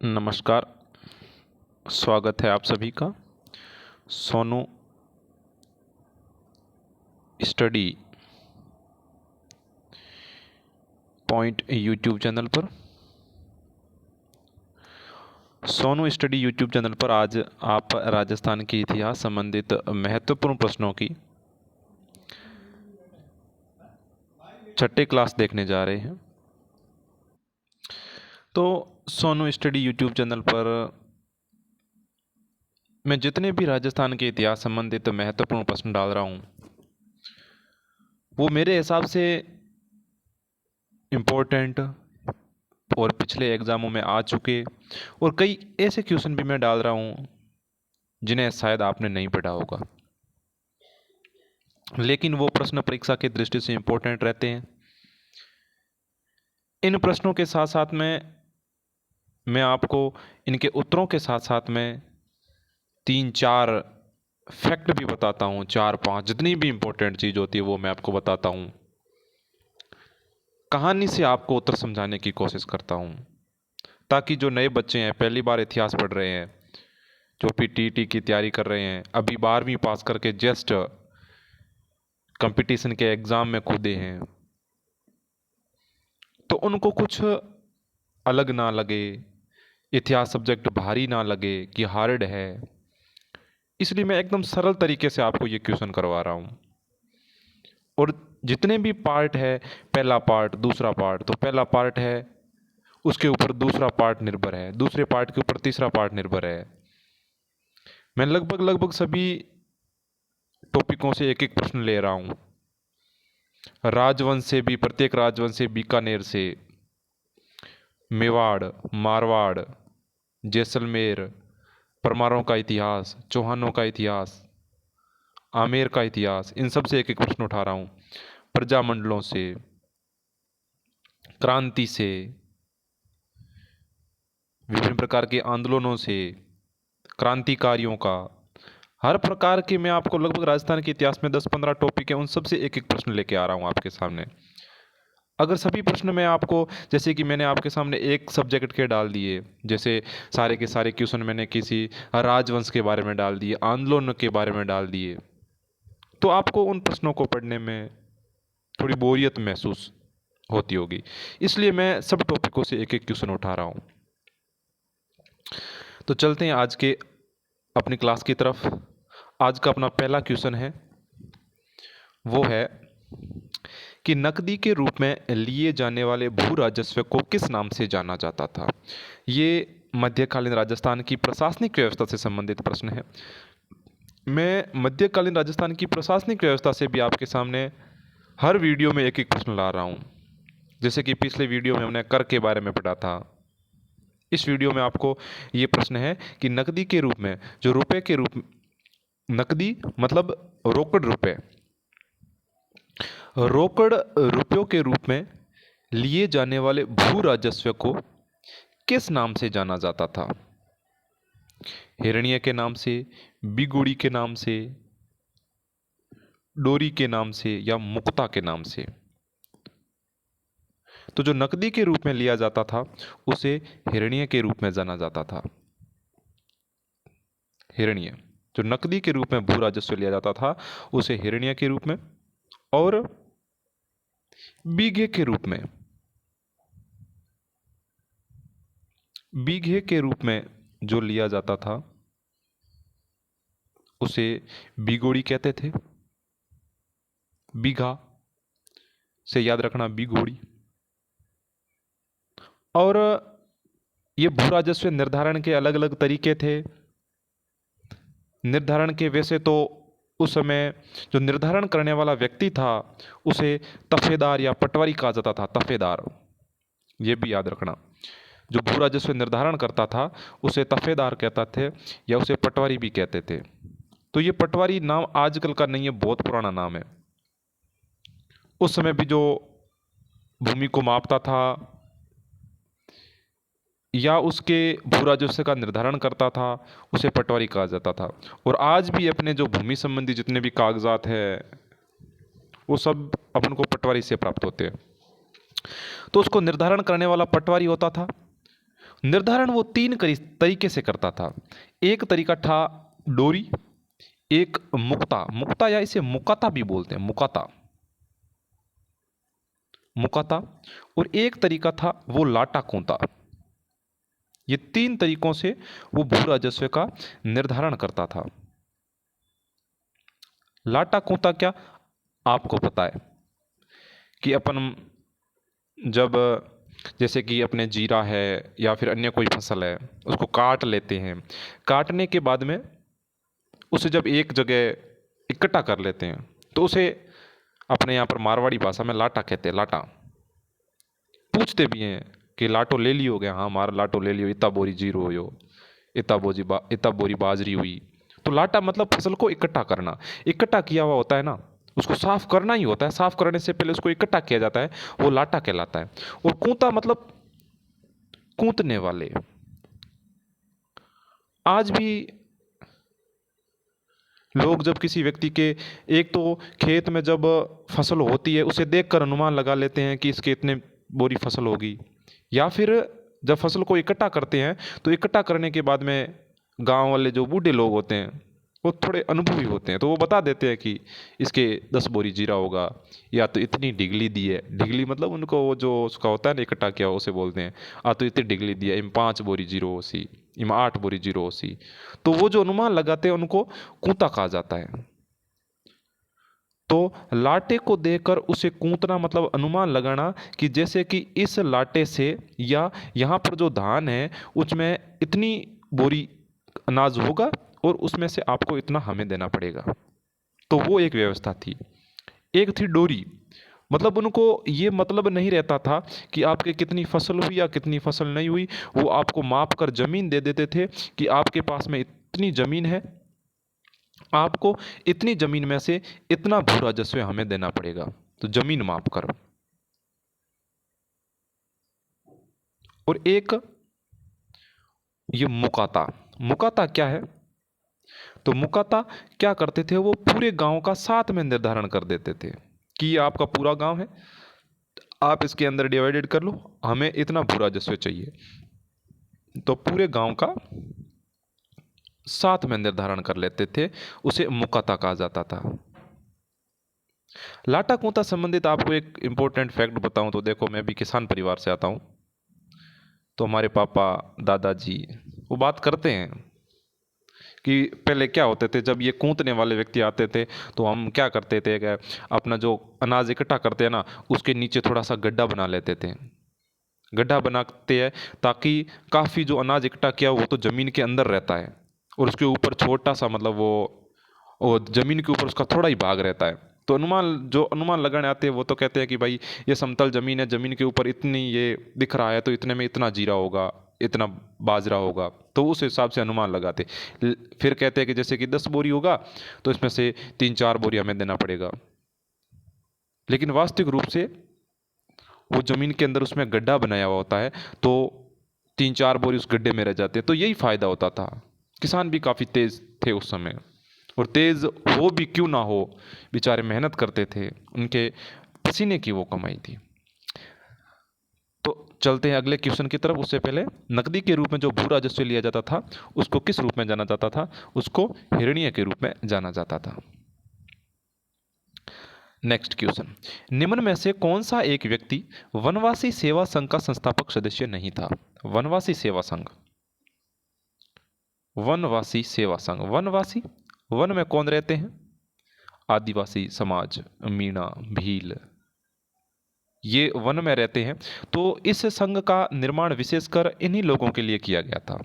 नमस्कार। स्वागत है आप सभी का Sonu study point YouTube channel पर। सोनू स्टडी यूट्यूब चैनल पर आज आप राजस्थान के इतिहास संबंधित महत्वपूर्ण प्रश्नों की छठे क्लास देखने जा रहे हैं। तो सोनू स्टडी यूट्यूब चैनल पर मैं जितने भी राजस्थान के इतिहास संबंधित महत्वपूर्ण प्रश्न डाल रहा हूँ वो मेरे हिसाब से इम्पोर्टेंट और पिछले एग्ज़ामों में आ चुके और कई ऐसे क्वेश्चन भी मैं डाल रहा हूँ जिन्हें शायद आपने नहीं पढ़ा होगा, लेकिन वो प्रश्न परीक्षा की दृष्टि से इम्पोर्टेंट रहते हैं। इन प्रश्नों के साथ साथ में मैं आपको इनके उत्तरों के साथ साथ में 3-4 फैक्ट भी बताता हूँ, 4-5 जितनी भी इम्पोर्टेंट चीज़ होती है वो मैं आपको बताता हूँ। कहानी से आपको उत्तर समझाने की कोशिश करता हूँ ताकि जो नए बच्चे हैं, पहली बार इतिहास पढ़ रहे हैं, जो पीटीटी की तैयारी कर रहे हैं, अभी 12वीं पास करके जस्ट कंपटीशन के एग्ज़ाम में कूदे हैं, तो उनको कुछ अलग ना लगे, इतिहास सब्जेक्ट भारी ना लगे कि हार्ड है। इसलिए मैं एकदम सरल तरीके से आपको ये क्वेश्चन करवा रहा हूँ। और जितने भी पार्ट है, पहला पार्ट, दूसरा पार्ट, तो पहला पार्ट है उसके ऊपर दूसरा पार्ट निर्भर है, दूसरे पार्ट के ऊपर तीसरा पार्ट निर्भर है। मैं लगभग सभी टॉपिकों से एक एक प्रश्न ले रहा हूँ। राजवंश से भी, प्रत्येक राजवंश से, बीकानेर से, मेवाड़, मारवाड़, जैसलमेर, परमारों का इतिहास, चौहानों का इतिहास, आमेर का इतिहास, इन सब से एक एक प्रश्न उठा रहा हूँ। प्रजामंडलों से, क्रांति से, विभिन्न प्रकार के आंदोलनों से, क्रांतिकारियों का, हर प्रकार के मैं आपको लगभग राजस्थान के इतिहास में 10-15 टॉपिक है, उन सब से एक एक प्रश्न लेके आ रहा हूँ आपके सामने। अगर सभी प्रश्न मैं आपको, जैसे कि मैंने आपके सामने एक सब्जेक्ट के डाल दिए, जैसे सारे के सारे क्वेश्चन मैंने किसी राजवंश के बारे में डाल दिए, आंदोलन के बारे में डाल दिए, तो आपको उन प्रश्नों को पढ़ने में थोड़ी बोरियत महसूस होती होगी। इसलिए मैं सब टॉपिकों से एक एक क्वेश्चन उठा रहा हूँ। तो चलते हैं आज के अपनी क्लास की तरफ। आज का अपना पहला क्वेश्चन है, वो है कि नकदी के रूप में लिए जाने वाले भू राजस्व को किस नाम से जाना जाता था। ये मध्यकालीन राजस्थान की प्रशासनिक व्यवस्था से संबंधित प्रश्न है। मैं मध्यकालीन राजस्थान की प्रशासनिक व्यवस्था से भी आपके सामने हर वीडियो में एक एक प्रश्न ला रहा हूँ। जैसे कि पिछले वीडियो में हमने कर के बारे में पढ़ा था, इस वीडियो में आपको ये प्रश्न है कि नकदी के रूप में, जो रुपए के रूप, नकदी मतलब रोकड़ रुपए, रोकड़ रुपयों के रूप में लिए जाने वाले भू राजस्व को किस नाम से जाना जाता था। हिरण्य के नाम से, बिगुड़ी के नाम से, डोरी के नाम से, या मुक्ता के नाम से। तो जो नकदी के रूप में लिया जाता था उसे हिरण्य के रूप में जाना जाता था। हिरण्य, जो नकदी के रूप में भू राजस्व लिया जाता था उसे हिरण्य के रूप में, और बीघे के रूप में, बीघे के रूप में जो लिया जाता था उसे बिगोड़ी कहते थे। बीघा से याद रखना बिगोड़ी। और ये भू राजस्व निर्धारण के अलग अलग तरीके थे। निर्धारण के वैसे तो उस समय जो निर्धारण करने वाला व्यक्ति था उसे तफेदार या पटवारी कहा जाता था। तफेदार, ये भी याद रखना। जो भू राजस्व निर्धारण करता था उसे तफेदार कहता थे या उसे पटवारी भी कहते थे। तो ये पटवारी नाम आजकल का नहीं है, बहुत पुराना नाम है। उस समय भी जो भूमि को मापता था या उसके भू राजस्व का निर्धारण करता था उसे पटवारी कहा जाता था। और आज भी अपने जो भूमि संबंधी जितने भी कागजात हैं वो सब अपन को पटवारी से प्राप्त होते हैं। तो उसको निर्धारण करने वाला पटवारी होता था। निर्धारण वो तीन तरीके से करता था। एक तरीका था डोरी, एक मुक्ता, मुक्ता या इसे मुकाता भी बोलते हैं, मुकाता, मुकाता, और एक तरीका था वो लाटा कूंता। ये तीन तरीकों से वो भू राजस्व का निर्धारण करता था। लाटा कूंता क्या, आपको पता है कि अपन जब जैसे कि अपने जीरा है या फिर अन्य कोई फसल है, उसको काट लेते हैं। काटने के बाद में उसे जब एक जगह इकट्ठा कर लेते हैं तो उसे अपने यहाँ पर मारवाड़ी भाषा में लाटा कहते हैं, लाटा। पूछते भी हैं कि लाटो ले लियो गया, हाँ मार लाटो ले लियो, इतना बोरी जीरो हो, इतना बोरी बाजरी हुई। तो लाटा मतलब फसल को इकट्ठा करना। इकट्ठा किया हुआ होता है ना, उसको साफ करना ही होता है, साफ करने से पहले उसको इकट्ठा किया जाता है, वो लाटा कहलाता है। और कूता मतलब कूटने वाले। आज भी लोग जब किसी व्यक्ति के, एक तो खेत में जब फसल होती है उसे देखकर अनुमान लगा लेते हैं कि इसके इतने बोरी फसल होगी, या फिर जब फसल को इकट्ठा करते हैं तो इकट्ठा करने के बाद में गांव वाले जो बूढ़े लोग होते हैं वो थोड़े अनुभवी होते हैं, तो वो बता देते हैं कि इसके 10 बोरी जीरा होगा, या तो इतनी डिगली दी है। डिगली मतलब उनको वो जो उसका होता है ना इकट्ठा किया उसे बोलते हैं, तो इतनी डिगली दी है, इम 5 बोरी जीरो होसी, इम 8 बोरी जीरो होसी। तो वो जो अनुमान लगाते हैं उनको कूता कहा जाता है। तो लाटे को देखकर उसे कूटना मतलब अनुमान लगाना कि जैसे कि इस लाटे से या यहाँ पर जो धान है उसमें इतनी बोरी अनाज होगा और उसमें से आपको इतना हमें देना पड़ेगा। तो वो एक व्यवस्था थी। एक थी डोरी, मतलब उनको ये मतलब नहीं रहता था कि आपके कितनी फसल हुई या कितनी फसल नहीं हुई, वो आपको माप कर जमीन दे देते थे कि आपके पास में इतनी जमीन है, आपको इतनी जमीन में से इतना भू राजस्व हमें देना पड़ेगा, तो जमीन माप कर। और एक ये मुकाता, मुकाता क्या है, तो मुकाता क्या करते थे, वो पूरे गांव का साथ में निर्धारण कर देते थे कि ये आपका पूरा गांव है, आप इसके अंदर डिवाइडेड कर लो, हमें इतना भू राजस्व चाहिए। तो पूरे गांव का साथ में निर्धारण कर लेते थे, उसे मुकाता कहा जाता था। लाटा कूता संबंधित आपको एक इंपॉर्टेंट फैक्ट बताऊं तो देखो, मैं भी किसान परिवार से आता हूं, तो हमारे पापा दादाजी वो बात करते हैं कि पहले क्या होते थे, जब ये कूटने वाले व्यक्ति आते थे तो हम क्या करते थे कि अपना जो अनाज इकट्ठा करते हैं ना उसके नीचे थोड़ा सा गड्ढा बना लेते थे। गड्ढा बनाते हैं ताकि काफ़ी जो अनाज इकट्ठा किया वो तो ज़मीन के अंदर रहता है, और उसके ऊपर छोटा सा मतलब वो ज़मीन के ऊपर उसका थोड़ा ही भाग रहता है। तो अनुमान लगाने आते हैं वो तो कहते हैं कि भाई ये समतल ज़मीन है, ज़मीन के ऊपर इतनी ये दिख रहा है तो इतने में इतना जीरा होगा, इतना बाजरा होगा, तो उस हिसाब से अनुमान लगाते। फिर कहते हैं कि जैसे कि 10 बोरी होगा तो इसमें से 3-4 बोरी हमें देना पड़ेगा। लेकिन वास्तविक रूप से वो ज़मीन के अंदर उसमें गड्ढा बनाया हुआ होता है, तो 3-4 बोरी उस गड्ढे में रह जाते हैं। तो यही फ़ायदा होता था। किसान भी काफ़ी तेज़ थे उस समय, और तेज़ हो भी क्यों ना हो, बेचारे मेहनत करते थे, उनके पसीने की वो कमाई थी। तो चलते हैं अगले क्वेश्चन की तरफ। उससे पहले, नकदी के रूप में जो भू राजस्व लिया जाता था उसको किस रूप में जाना जाता था, उसको हिरण्य के रूप में जाना जाता था। नेक्स्ट क्वेश्चन, निम्न में से कौन सा एक व्यक्ति वनवासी सेवा संघ का संस्थापक सदस्य नहीं था। वनवासी सेवा संघ, वनवासी सेवा संघ, वनवासी, वन में कौन रहते हैं, आदिवासी समाज, मीणा, भील, ये वन में रहते हैं। तो इस संघ का निर्माण विशेषकर इन्हीं लोगों के लिए किया गया था।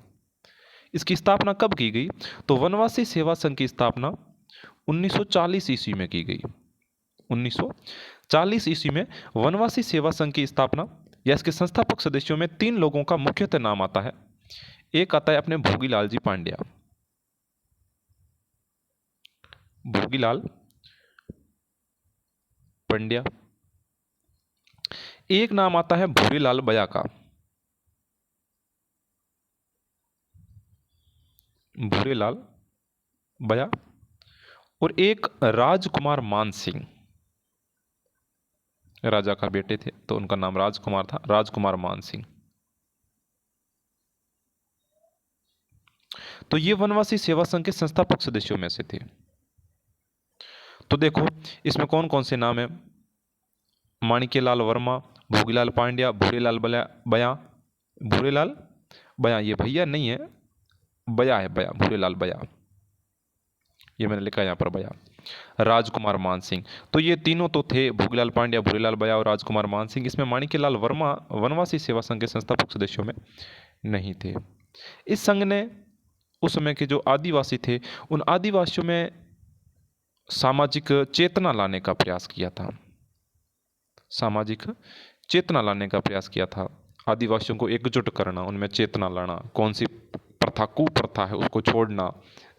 इसकी स्थापना कब की गई, तो वनवासी सेवा संघ की स्थापना 1940 ईस्वी में की गई। 1940 ईस्वी में वनवासी सेवा संघ की स्थापना, या इसके संस्थापक सदस्यों में 3 लोगों का मुख्यतः नाम आता है। एक आता है अपने भोगीलाल जी पांड्या, भोगीलाल पंड्या। एक नाम आता है भूरीलाल बया का, भूरीलाल बया। और एक राजकुमार मान सिंह, राजा का बेटे थे तो उनका नाम राजकुमार था, राजकुमार मान सिंह। तो ये वनवासी सेवा संघ के संस्थापक सदस्यों में से थे। तो देखो इसमें कौन कौन से नाम है? माणिक्यलाल वर्मा, भोगीलाल पांड्या, भूरेलाल बया, भूरेलाल बया, ये भैया नहीं है, बया है, बया, भूरेलाल बया, ये मैंने लिखा है यहाँ पर बया। राजकुमार मानसिंह, तो ये तीनों तो थे, भोगीलाल पांड्या, भूरेलाल बया और राजकुमार मानसिंह। इसमें माणिक्यलाल वर्मा वनवासी सेवा संघ के संस्थापक सदस्यों में नहीं थे। इस संघ ने उस समय के जो आदिवासी थे उन आदिवासियों में सामाजिक चेतना लाने का प्रयास किया था, सामाजिक चेतना लाने का प्रयास किया था, आदिवासियों को एकजुट करना, उनमें चेतना लाना, कौन सी प्रथा कुप्रथा है उसको छोड़ना।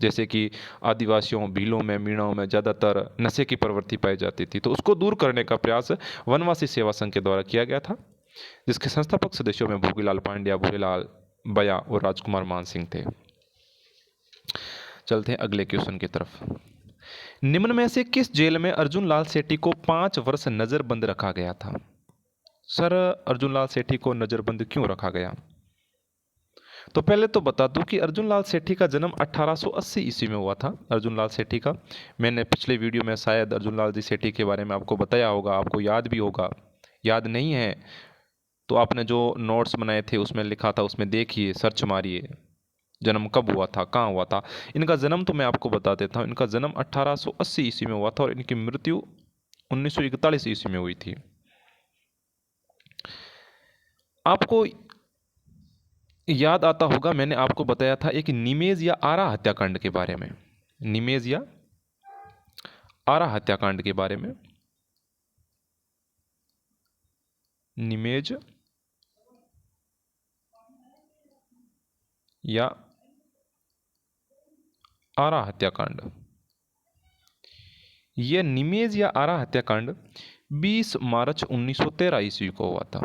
जैसे कि आदिवासियों भीलों में मीणों में ज़्यादातर नशे की प्रवृत्ति पाई जाती थी, तो उसको दूर करने का प्रयास वनवासी सेवा संघ के द्वारा किया गया था, जिसके संस्थापक सदस्यों में भोगीलाल पांड्या, भूरेलाल बया और राजकुमार मानसिंह थे। चलते हैं अगले क्वेश्चन की तरफ। निम्न में से किस जेल में अर्जुन लाल सेठी को 5 वर्ष नजरबंद रखा गया था? सर अर्जुन लाल सेठी को नजरबंद क्यों रखा गया? तो पहले तो बता दूं कि अर्जुन लाल सेठी का जन्म 1880 ईस्वी में हुआ था। अर्जुन लाल सेठी का मैंने पिछले वीडियो में शायद अर्जुन लाल जी सेठी के बारे में आपको बताया होगा, आपको याद भी होगा। याद नहीं है तो आपने जो नोट्स बनाए थे उसमें लिखा था, उसमें देखिए, सर्च मारिए जन्म कब हुआ था, कहाँ हुआ था। इनका जन्म तो मैं आपको बता देता हूँ। इनका जन्म 1880 ईस्वी में हुआ था और इनकी मृत्यु 1941 ईस्वी में हुई थी। आपको याद आता होगा मैंने आपको बताया था एक निमेज या आरा हत्याकांड के बारे में, निमेज या आरा हत्याकांड के बारे में। निमेज या आरा हत्याकांड, यह निमेज या आरा हत्याकांड 20 मार्च 1913 ईस्वी को हुआ था।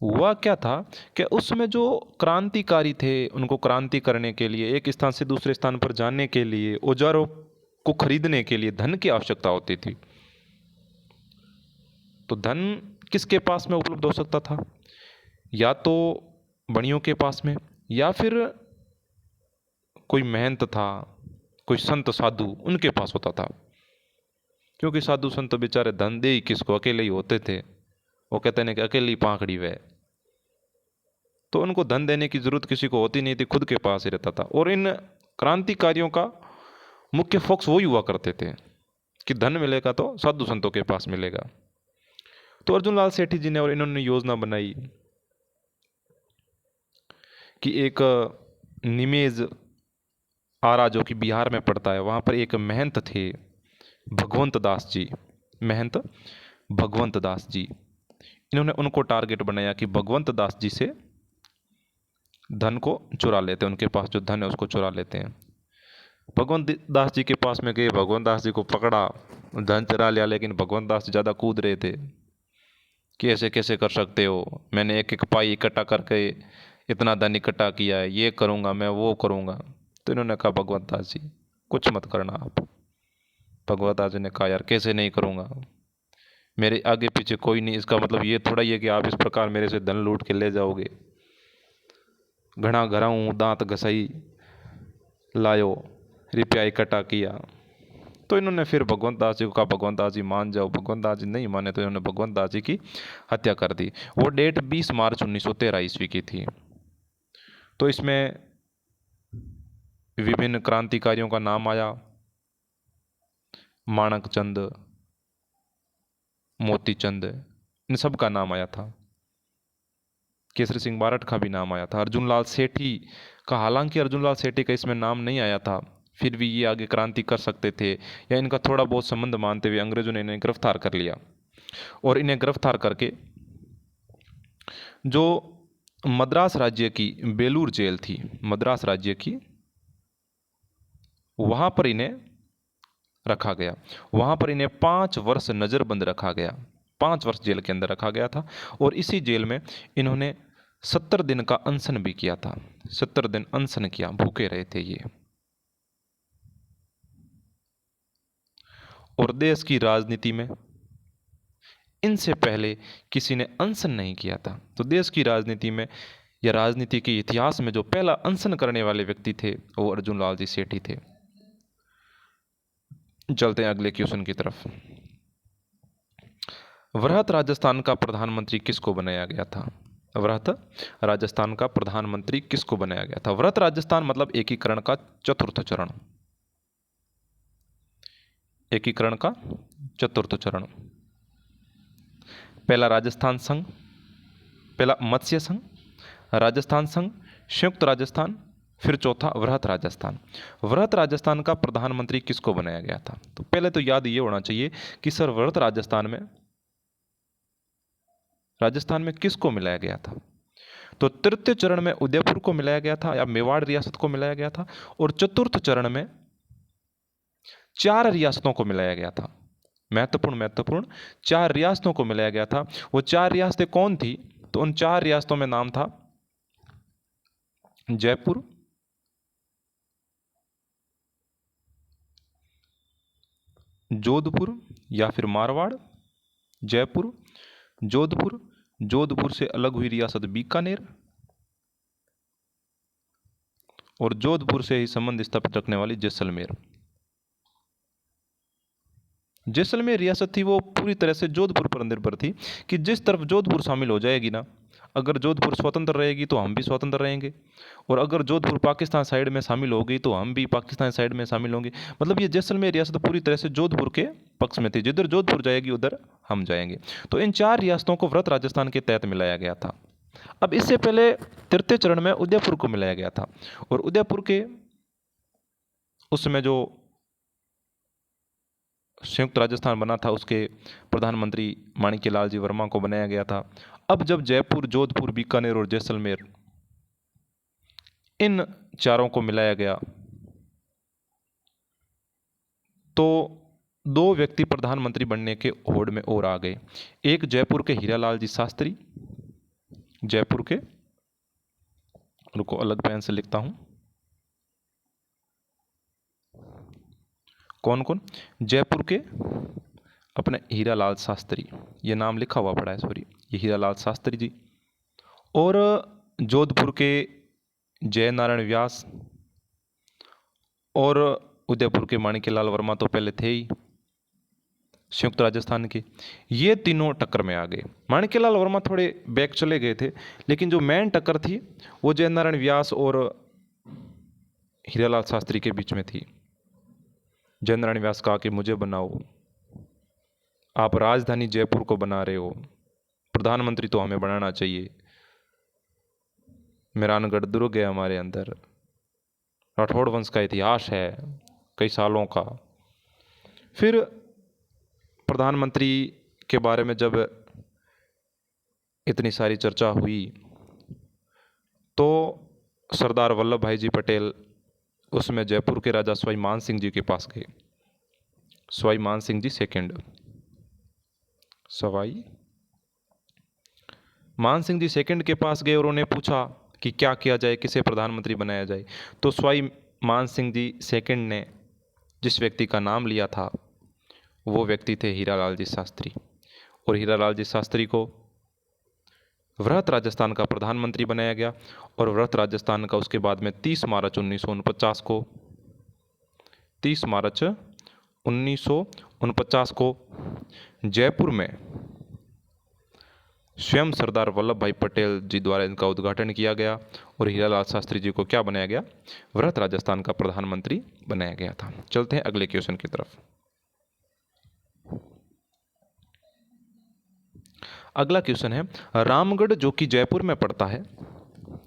हुआ क्या था कि उस समय जो क्रांतिकारी थे उनको क्रांति करने के लिए, एक स्थान से दूसरे स्थान पर जाने के लिए, औजारों को खरीदने के लिए धन की आवश्यकता होती थी। तो धन किसके पास में उपलब्ध हो सकता था? या तो बणियों के पास में, या फिर कोई महंत था, कोई संत साधु, उनके पास होता था। क्योंकि साधु संत बेचारे धन दे ही किसको, अकेले ही होते थे। वो कहते हैं कि अकेली पाखड़ी वे, तो उनको धन देने की जरूरत किसी को होती नहीं थी, खुद के पास ही रहता था। और इन क्रांतिकारियों का मुख्य फोकस वही हुआ करते थे कि धन मिलेगा तो साधु संतों के पास मिलेगा। तो अर्जुन लाल सेठी जी ने और इन्होंने योजना बनाई कि एक निमेज आरा जो कि बिहार में पड़ता है, वहाँ पर एक महंत थे भगवंत दास जी, महंत भगवंत दास जी। इन्होंने उनको टारगेट बनाया कि भगवंत दास जी से धन को चुरा लेते हैं, उनके पास जो धन है उसको चुरा लेते हैं। भगवंत दास जी के पास में गए, भगवंत दास जी को पकड़ा, धन चुरा लिया, लेकिन भगवंत दास जी ज़्यादा कूद रहे थे कि ऐसे कैसे कर सकते हो, मैंने एक एक पाई इकट्ठा करके इतना धन इकट्ठा किया है, ये करूँगा मैं, वो करूँगा। तो इन्होंने कहा भगवंत दास जी कुछ मत करना आप। भगवंत दास जी ने कहा यार कैसे नहीं करूँगा, मेरे आगे पीछे कोई नहीं, इसका मतलब ये थोड़ा ही है कि आप इस प्रकार मेरे से धन लूट के ले जाओगे। घना घराऊँ दांत घसाई लायो, रुपया इकट्ठा किया। तो इन्होंने फिर भगवंत दास जी को कहा भगवंत दास जी मान जाओ। भगवंत दास जी नहीं माने तो इन्होंने भगवंत दास जी की हत्या कर दी। वो डेट 20 मार्च 1913 ईस्वी की थी। तो इसमें विभिन्न क्रांतिकारियों का नाम आया, माणक चंद, मोती चंद, इन सब का नाम आया था। केसरी सिंह बारठ का भी नाम आया था। अर्जुन लाल सेठी का, हालांकि अर्जुन लाल सेठी का इसमें नाम नहीं आया था, फिर भी ये आगे क्रांति कर सकते थे, या इनका थोड़ा बहुत संबंध मानते हुए अंग्रेजों ने इन्हें गिरफ्तार कर लिया। और इन्हें गिरफ्तार करके जो मद्रास राज्य की बेलूर जेल थी, मद्रास राज्य की, वहाँ पर इन्हें रखा गया। वहाँ पर इन्हें 5 वर्ष नज़रबंद रखा गया, 5 वर्ष जेल के अंदर रखा गया था। और इसी जेल में इन्होंने 70 दिन का अनशन भी किया था। 70 दिन अनशन किया, भूखे रहे थे ये। और देश की राजनीति में इनसे पहले किसी ने अनशन नहीं किया था। तो देश की राजनीति में या राजनीति के इतिहास में जो पहला अनशन करने वाले व्यक्ति थे वो अर्जुन लाल जी सेठी थे। चलते हैं अगले क्वेश्चन की तरफ। वृहत राजस्थान का प्रधानमंत्री किसको बनाया गया था? वृहत राजस्थान का प्रधानमंत्री किसको बनाया गया था? वृहत राजस्थान मतलब एकीकरण का चतुर्थ चरण। एकीकरण का चतुर्थ चरण। पहला राजस्थान संघ, पहला मत्स्य संघ, राजस्थान संघ, संयुक्त राजस्थान, फिर चौथा वृहत राजस्थान। वृहत राजस्थान का प्रधानमंत्री किसको बनाया गया था? तो पहले तो याद ये होना चाहिए कि सर वृहत राजस्थान में किसको मिलाया गया था? तो तृतीय चरण में उदयपुर को मिलाया गया था या मेवाड़ रियासत को मिलाया गया था, और चतुर्थ चरण में 4 रियासतों को मिलाया गया था। महत्वपूर्ण 4 रियासतों को मिलाया गया था। वो 4 रियासतें कौन थी? तो उन 4 रियासतों में नाम था जयपुर, जोधपुर या फिर मारवाड़, जयपुर, जोधपुर, जोधपुर से अलग हुई रियासत बीकानेर, और जोधपुर से ही संबंध स्थापित रखने वाली जैसलमेर। जैसलमेर रियासत थी वो पूरी तरह से जोधपुर पर निर्भर थी कि जिस तरफ जोधपुर शामिल हो जाएगी ना, अगर जोधपुर स्वतंत्र रहेगी तो हम भी स्वतंत्र रहेंगे, और अगर जोधपुर पाकिस्तान साइड में शामिल हो गई तो हम भी पाकिस्तान साइड में शामिल होंगे। मतलब ये जैसलमेर रियासत पूरी तरह से जोधपुर के पक्ष में थी, जिधर जोधपुर जाएगी उधर हम जाएंगे। तो इन 4 रियासतों को वृहत राजस्थान के तहत मिलाया गया था। अब इससे पहले तृतीय चरण में उदयपुर को मिलाया गया था, और उदयपुर के उसमें जो संयुक्त राजस्थान बना था उसके प्रधानमंत्री माणिक्यलाल जी वर्मा को बनाया गया था। अब जब जयपुर, जोधपुर, बीकानेर और जैसलमेर इन चारों को मिलाया गया तो 2 व्यक्ति प्रधानमंत्री बनने के होड़ में और आ गए। एक जयपुर के हीरालाल जी शास्त्री, जयपुर के, रुको अलग पेन से लिखता हूं, कौन कौन? जयपुर के अपने हीरालाल शास्त्री, ये नाम लिखा हुआ पड़ा है, सॉरी, ये हीरालाल शास्त्री जी, और जोधपुर के जय नारायण व्यास, और उदयपुर के माणिक्यलाल वर्मा तो पहले थे ही संयुक्त राजस्थान के। ये तीनों टक्कर में आ गए। माणिक्यलाल वर्मा थोड़े बैक चले गए थे, लेकिन जो मेन टक्कर थी वो जय नारायण व्यास और हीरालाल शास्त्री के बीच में थी। जय नारायण व्यास कहा कि मुझे बनाओ, आप राजधानी जयपुर को बना रहे हो, प्रधानमंत्री तो हमें बनाना चाहिए, मेहरानगढ़ दुर्ग है हमारे अंदर, राठौड़ वंश का इतिहास है कई सालों का। फिर प्रधानमंत्री के बारे में जब इतनी सारी चर्चा हुई तो सरदार वल्लभ भाई जी पटेल उसमें जयपुर के राजा सवाई मान सिंह जी के पास गए। सवाई मान सिंह जी सेकंड, सवाई मान सिंह जी सेकंड के पास गए और उन्हें पूछा कि क्या किया जाए, किसे प्रधानमंत्री बनाया जाए। तो सवाई मान सिंह जी सेकंड ने जिस व्यक्ति का नाम लिया था वो व्यक्ति थे हीरालाल जी शास्त्री, और हीरालाल जी शास्त्री को वृहत राजस्थान का प्रधानमंत्री बनाया गया। और वृहत राजस्थान का उसके बाद में 30 मार्च 1949 को जयपुर में स्वयं सरदार वल्लभ भाई पटेल जी द्वारा इनका उद्घाटन किया गया, और हीरालाल शास्त्री जी को क्या बनाया गया? वृहत राजस्थान का प्रधानमंत्री बनाया गया था। चलते हैं अगले क्वेश्चन की तरफ। अगला क्वेश्चन है, रामगढ़ जो कि जयपुर में पड़ता है,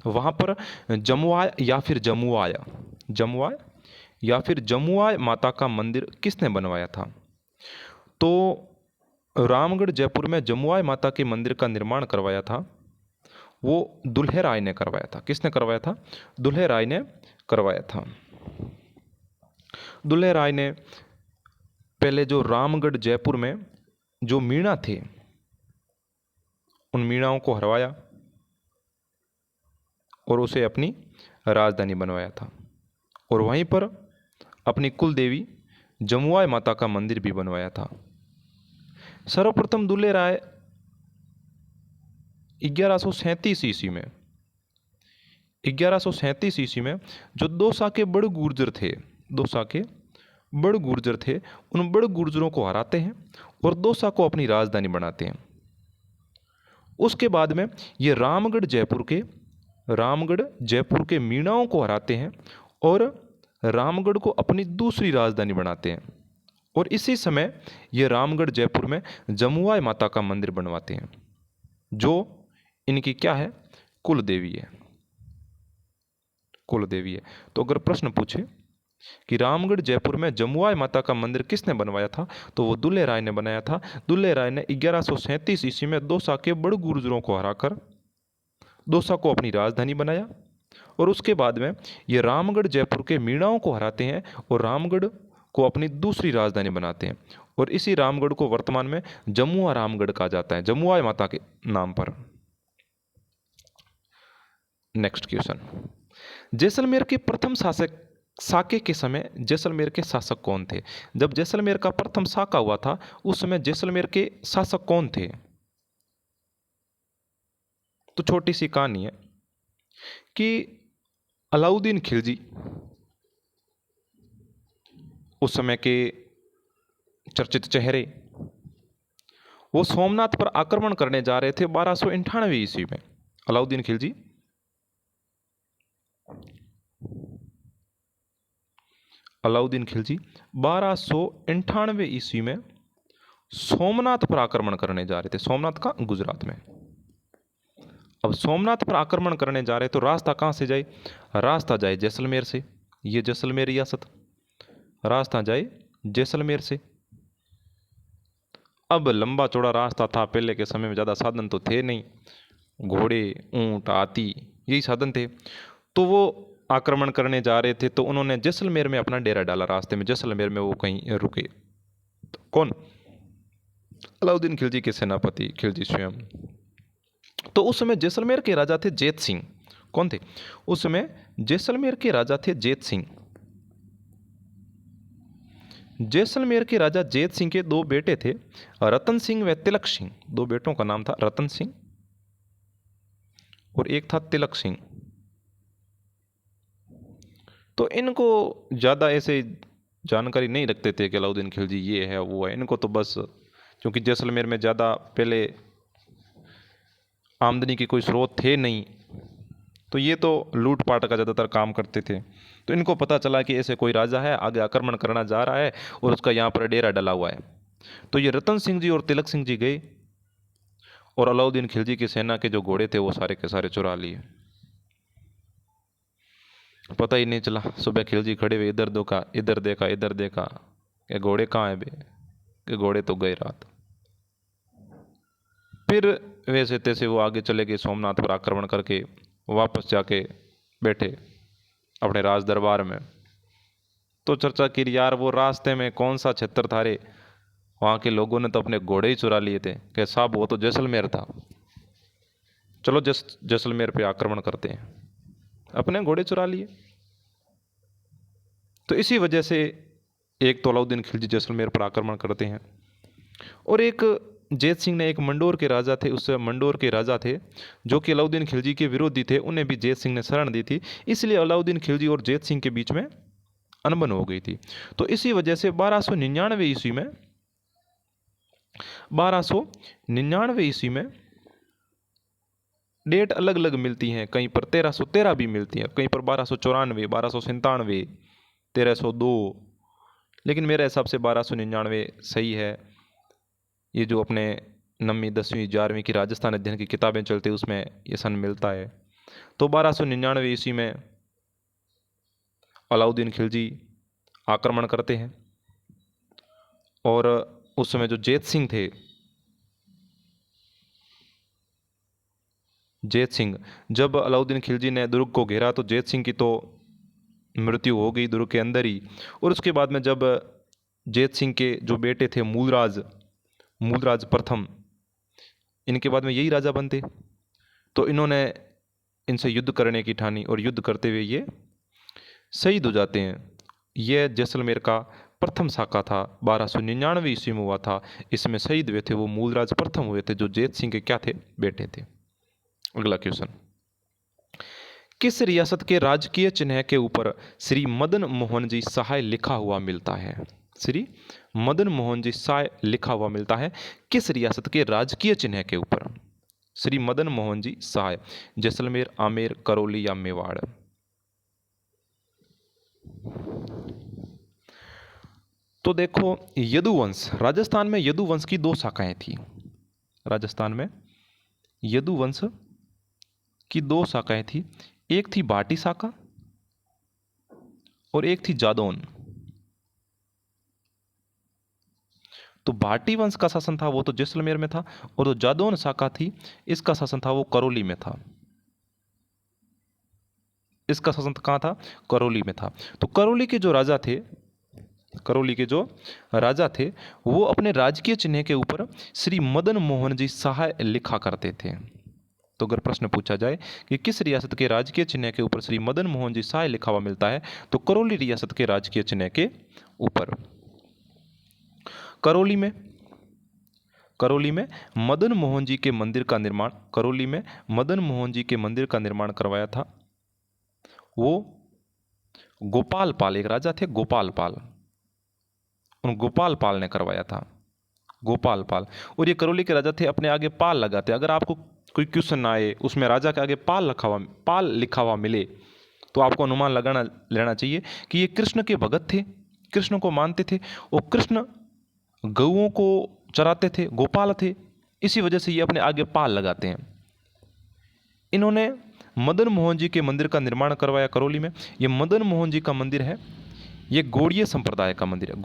वहां पर जमुआय या फिर जमुआय माता का मंदिर किसने बनवाया था? तो रामगढ़ जयपुर में जमुआय माता के मंदिर का निर्माण करवाया था वो दुल्हे राय ने करवाया था। किसने करवाया था? दुल्हे राय ने करवाया था। दुल्हे राय ने पहले जो रामगढ़ जयपुर में जो मीणा थे उन मीणाओं को हरवाया और उसे अपनी राजधानी बनवाया था, और वहीं पर अपनी कुल देवी जमुआय माता का मंदिर भी बनवाया था। सर्वप्रथम दुल्हे राय 1137 ईस्वी में 1137 ईस्वी में जो दोसा के बड़ गुर्जर थे, दोसा के बड़ गुर्जर थे, उन बड़ गुर्जरों को हराते हैं और दोसा को अपनी राजधानी बनाते हैं। उसके बाद में ये रामगढ़ जयपुर के मीणाओं को हराते हैं और रामगढ़ को अपनी दूसरी राजधानी बनाते हैं। और इसी समय ये रामगढ़ जयपुर में जमुआई माता का मंदिर बनवाते हैं, जो इनकी क्या है, कुल देवी है, कुल देवी है। तो अगर प्रश्न पूछे कि रामगढ़ जयपुर में जमुआई माता का मंदिर किसने बनवाया था, तो वो दुल्हे राय ने बनाया था। दुल्हे राय ने 1137 ईस्वी में दोसा के बड़ गुर्जरों को हराकर दोसा को अपनी राजधानी बनाया और उसके बाद में ये रामगढ़ जयपुर के मीणाओं को हराते हैं और रामगढ़ को अपनी दूसरी राजधानी बनाते हैं। और इसी रामगढ़ को वर्तमान में जमुआ रामगढ़ कहा जाता है, जमुआई माता के नाम पर। नेक्स्ट क्वेश्चन, जैसलमेर के प्रथम शासक साके के समय जैसलमेर के शासक कौन थे? जब जैसलमेर का प्रथम साका हुआ था उस समय जैसलमेर के शासक कौन थे? तो छोटी सी कहानी है कि अलाउद्दीन खिलजी उस समय के चर्चित चेहरे, वो सोमनाथ पर आक्रमण करने जा रहे थे 1298 ईस्वी में। अलाउद्दीन खिलजी अलाउद्दीन खिलजी 1298 ईस्वी में सोमनाथ पर आक्रमण करने जा रहे थे। सोमनाथ का गुजरात में। अब सोमनाथ पर आक्रमण करने जा रहे तो रास्ता कहाँ से जाए? रास्ता जाए जैसलमेर से, ये जैसलमेर रियासत, रास्ता जाए जैसलमेर से। अब लंबा चौड़ा रास्ता था, पहले के समय में ज़्यादा साधन तो थे नहीं, घोड़े, ऊंट, हाथी, यही साधन थे। तो वो आक्रमण करने जा रहे थे तो उन्होंने जैसलमेर में अपना डेरा डाला। रास्ते में जैसलमेर में वो कहीं रुके। तो कौन? अलाउद्दीन खिलजी के सेनापति खिलजी स्वयं। तो उस समय जैसलमेर के राजा थे जेत सिंह। कौन थे? उस समय जैसलमेर के राजा थे जेत सिंह। जैसलमेर के राजा जेत सिंह के दो बेटे थे, रतन सिंह व तिलक सिंह। दो बेटों का नाम था रतन सिंह और एक था तिलक सिंह। तो इनको ज़्यादा ऐसे जानकारी नहीं रखते थे कि अलाउद्दीन खिलजी ये है वो है। इनको तो बस, क्योंकि जैसलमेर में ज़्यादा पहले आमदनी के कोई स्रोत थे नहीं, तो ये तो लूटपाट का ज़्यादातर काम करते थे। तो इनको पता चला कि ऐसे कोई राजा है, आगे आक्रमण करना जा रहा है और उसका यहाँ पर डेरा डला हुआ है। तो ये रतन सिंह जी और तिलक सिंह जी गए और अलाउद्दीन खिलजी की सेना के जो घोड़े थे वो सारे के सारे चुरा लिए। पता ही नहीं चला। सुबह खिलजी खड़े हुए, इधर देखा, इधर देखा, ये घोड़े कहाँ है बे? कि घोड़े तो गए रात। फिर वैसे तैसे वो आगे चले गए, सोमनाथ पर आक्रमण करके वापस जाके बैठे अपने राज दरबार में। तो चर्चा की, यार वो रास्ते में कौन सा क्षेत्र था रे, वहाँ के लोगों ने तो अपने घोड़े ही चुरा लिए थे। कि साहब वो तो जैसलमेर था, चलो जैसलमेर पे आक्रमण करते हैं। अपने घोड़े चुरा लिए। तो इसी वजह से एक तो अलाउद्दीन खिलजी जैसलमेर पर आक्रमण करते हैं और एक जेत सिंह ने, एक मंडोर के राजा थे, उस मंडोर के राजा थे जो कि अलाउद्दीन खिलजी के विरोधी थे, उन्हें भी जेत सिंह ने शरण दी थी। इसलिए अलाउद्दीन खिलजी और जेत सिंह के बीच में अनबन हो गई थी। तो इसी वजह से 1299 ईस्वी में 1299 ईस्वी में डेट अलग अलग मिलती हैं। कहीं पर 1313 भी मिलती है, कहीं पर 1294, 1297, 1302, लेकिन मेरे हिसाब से 1299 सही है। ये जो अपने 9वीं 10वीं 11वीं की राजस्थान अध्ययन की किताबें चलती उसमें ये सन मिलता है। तो 1299 ईस्वी में अलाउद्दीन खिलजी आक्रमण करते हैं और उस समय जो जेत सिंह थे, जेत सिंह, जब अलाउद्दीन खिलजी ने दुर्ग को घेरा तो जेत सिंह की तो मृत्यु हो गई दुर्ग के अंदर ही। और उसके बाद में जब जेत सिंह के जो बेटे थे मूलराज प्रथम, इनके बाद में यही राजा बनते। तो इन्होंने इनसे युद्ध करने की ठानी और युद्ध करते हुए ये शहीद हो जाते हैं। यह जैसलमेर का प्रथम साका था, 1299 ईस्वी में हुआ था। इसमें शहीद हुए थे वो मूलराज प्रथम हुए थे, जो जेत सिंह के क्या थे? बेटे थे। अगला क्वेश्चन, किस रियासत के राजकीय चिन्ह के ऊपर श्री मदन मोहन जी सहाय लिखा हुआ मिलता है? श्री मदन मोहन जी सहाय लिखा हुआ मिलता है किस रियासत के राजकीय चिन्ह के ऊपर? श्री मदन मोहन जी सहाय, जैसलमेर, आमेर, करौली या मेवाड़? तो देखो, यदुवंश, राजस्थान में यदुवंश की दो शाखाएं थी। राजस्थान में यदुवंश की दो शाखाएं थी, एक थी भाटी शाखा और एक थी जादौन। तो भाटी वंश का शासन था वो तो जैसलमेर में था, और जो जादौन शाखा थी इसका शासन था वो करौली में था। इसका शासन कहाँ था? करौली में था। तो करौली के जो राजा थे, करौली के जो राजा थे वो अपने राजकीय चिन्ह के ऊपर श्री मदन मोहन जी सहाय लिखा करते थे। तो अगर प्रश्न पूछा जाए कि किस रियासत के राजकीय चिन्ह के ऊपर श्री मदन मोहन जी सहाय लिखा हुआ मिलता है, तो करौली रियासत के राजकीय चिन्ह के ऊपर। करौली में मदन मोहन जी के मंदिर का निर्माण, करौली में मदन मोहन जी के मंदिर का निर्माण करवाया था वो गोपाल पाल, एक राजा थे गोपाल पाल, उन गोपाल पाल ने करवाया था, गोपाल पाल। और ये करौली के राजा थे, अपने आगे पाल लगाते। अगर आपको कोई क्वेश्चन आए उसमें राजा के आगे पाल लिखा हुआ मिले तो आपको अनुमान लगाना लेना चाहिए कि ये कृष्ण के भगत थे, कृष्ण को मानते थे, और कृष्ण गऊओं को चराते थे, गोपाल थे, इसी वजह से ये अपने आगे पाल लगाते हैं। इन्होंने मदन मोहन जी के मंदिर का निर्माण करवाया करौली में। ये मदन मोहन जी का मंदिर है, ये गौड़ीय संप्रदाय का मंदिर है,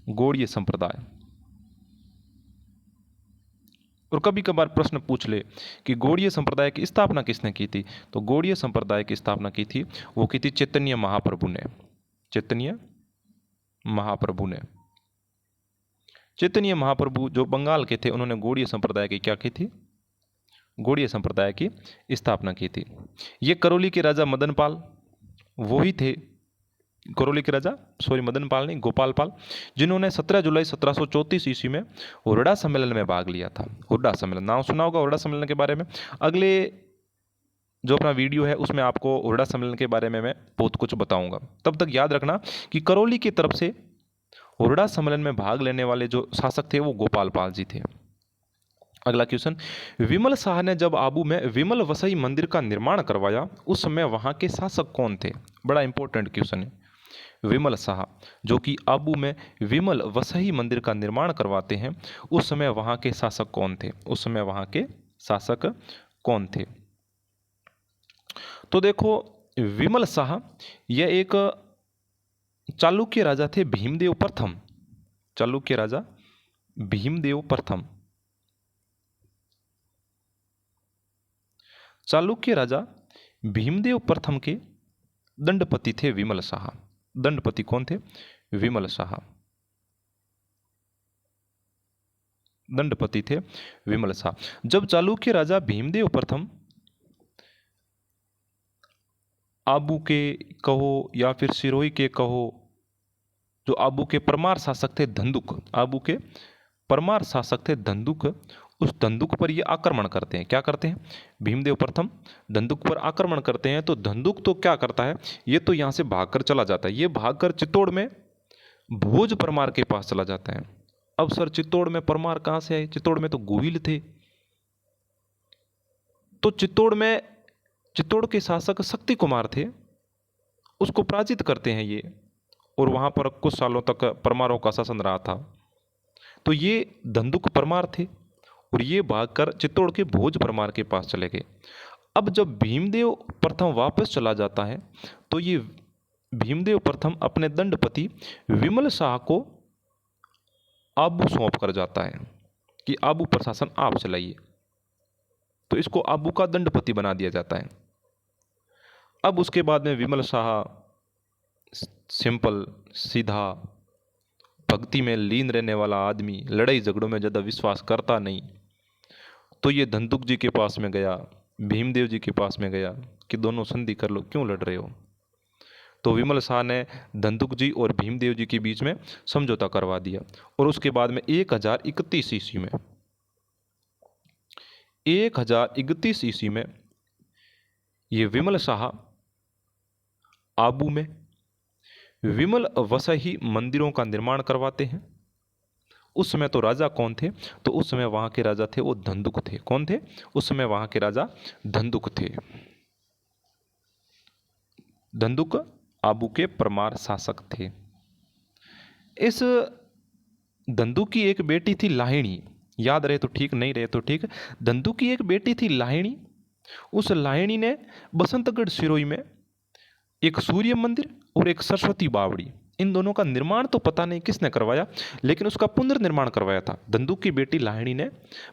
गौड़ीय संप्रदाय। और कभी कभार प्रश्न पूछ ले कि गौड़ीय संप्रदाय की स्थापना किसने की थी, तो गौड़ीय संप्रदाय की स्थापना की थी वो की थी चैतन्य महाप्रभु ने। चैतन्य महाप्रभु जो बंगाल के थे, उन्होंने गौड़ीय संप्रदाय की क्या की थी? गौड़ीय संप्रदाय की स्थापना की थी। ये करौली के राजा मदन पाल वो ही थे, करौली के राजा, सॉरी मदन पाल नहीं, गोपाल पाल, जिन्होंने 17 जुलाई 1734 ईस्वी में हुरडा सम्मेलन में भाग लिया था। हुरडा सम्मेलन, नाम सुना होगा हुरडा सम्मेलन के बारे में। अगले जो अपना वीडियो है उसमें आपको हुरडा सम्मेलन के बारे में मैं बहुत कुछ बताऊंगा। तब तक याद रखना कि करौली की तरफ से हुरडा सम्मेलन में भाग लेने वाले जो शासक थे वो गोपाल पाल जी थे। अगला क्वेश्चन, विमल शाह ने जब आबू में विमल वसई मंदिर का निर्माण करवाया उस समय वहां के शासक कौन थे? बड़ा इंपॉर्टेंट क्वेश्चन है। विमल शाह जो कि आबू में विमल वसई मंदिर का निर्माण करवाते हैं, उस समय वहां के शासक कौन थे? उस समय वहां के शासक कौन थे? तो देखो, विमल शाह यह एक चालुक्य राजा थे, भीमदेव प्रथम, चालुक्य राजा भीमदेव प्रथम। चालुक्य राजा भीमदेव प्रथम के दंडपति थे विमल शाह। दंडपति कौन थे? विमल शाह, दंडपति थे विमल शाह। जब चालुक्य राजा भीमदेव प्रथम आबू के कहो या फिर सिरोही के कहो, जो आबू के परमार शासक थे धंधुक, आबू के परमार शासक थे धंधुक, उस धंधुक पर ये आक्रमण करते हैं। क्या करते हैं? भीमदेव प्रथम धंधुक पर आक्रमण करते हैं। तो धंधुक तो क्या करता है, ये तो यहाँ से भागकर चला जाता है, ये भागकर चित्तौड़ में भोज परमार के पास चला जाता है। अब सर चित्तौड़ में परमार कहाँ से आए? चित्तौड़ में तो गोविल थे। तो चित्तौड़ के शासक शक्ति कुमार थे, उसको पराजित करते हैं ये, और वहाँ पर कुछ सालों तक परमारों का शासन रहा था। तो ये धंधुक परमार थे और ये भागकर चित्तौड़ के भोज परमार के पास चले गए। अब जब भीमदेव प्रथम वापस चला जाता है तो ये भीमदेव प्रथम अपने दंडपति विमल शाह को आबू सौंप कर जाता है कि आबू प्रशासन आप चलाइए। तो इसको आबू का दंडपति बना दिया जाता है। अब उसके बाद में विमल शाह सिंपल सीधा भक्ति में लीन रहने वाला आदमी, लड़ाई झगड़ों में ज़्यादा विश्वास करता नहीं, तो ये धंधुक जी के पास में गया, भीमदेव जी के पास में गया कि दोनों संधि कर लो, क्यों लड़ रहे हो? तो विमल शाह ने धंधुक जी और भीमदेव जी के बीच में समझौता करवा दिया। और उसके बाद में 1031 ईस्वी में 1031 ईस्वी में ये विमल शाह आबू में विमल वसही मंदिरों का निर्माण करवाते हैं। उस समय तो राजा कौन थे? तो उस समय वहाँ के राजा थे वो धंधुक थे। कौन थे? उस समय वहाँ के राजा धंधुक थे। धंधुक आबू के परमार शासक थे। इस धंधुक की एक बेटी थी लाहिणी। याद रहे तो ठीक, नहीं रहे तो ठीक। धंधुक की एक बेटी थी लाहिणी। उस लाहिणी ने बसंतगढ़ सिरोही में एक सूर्य मंदिर और एक सरस्वती बावड़ी, इन दोनों का निर्माण तो पता नहीं किसने करवाया, लेकिन उसका पुनर्निर्माण करवाया था। धंधुक की बेटी लाहिणी ने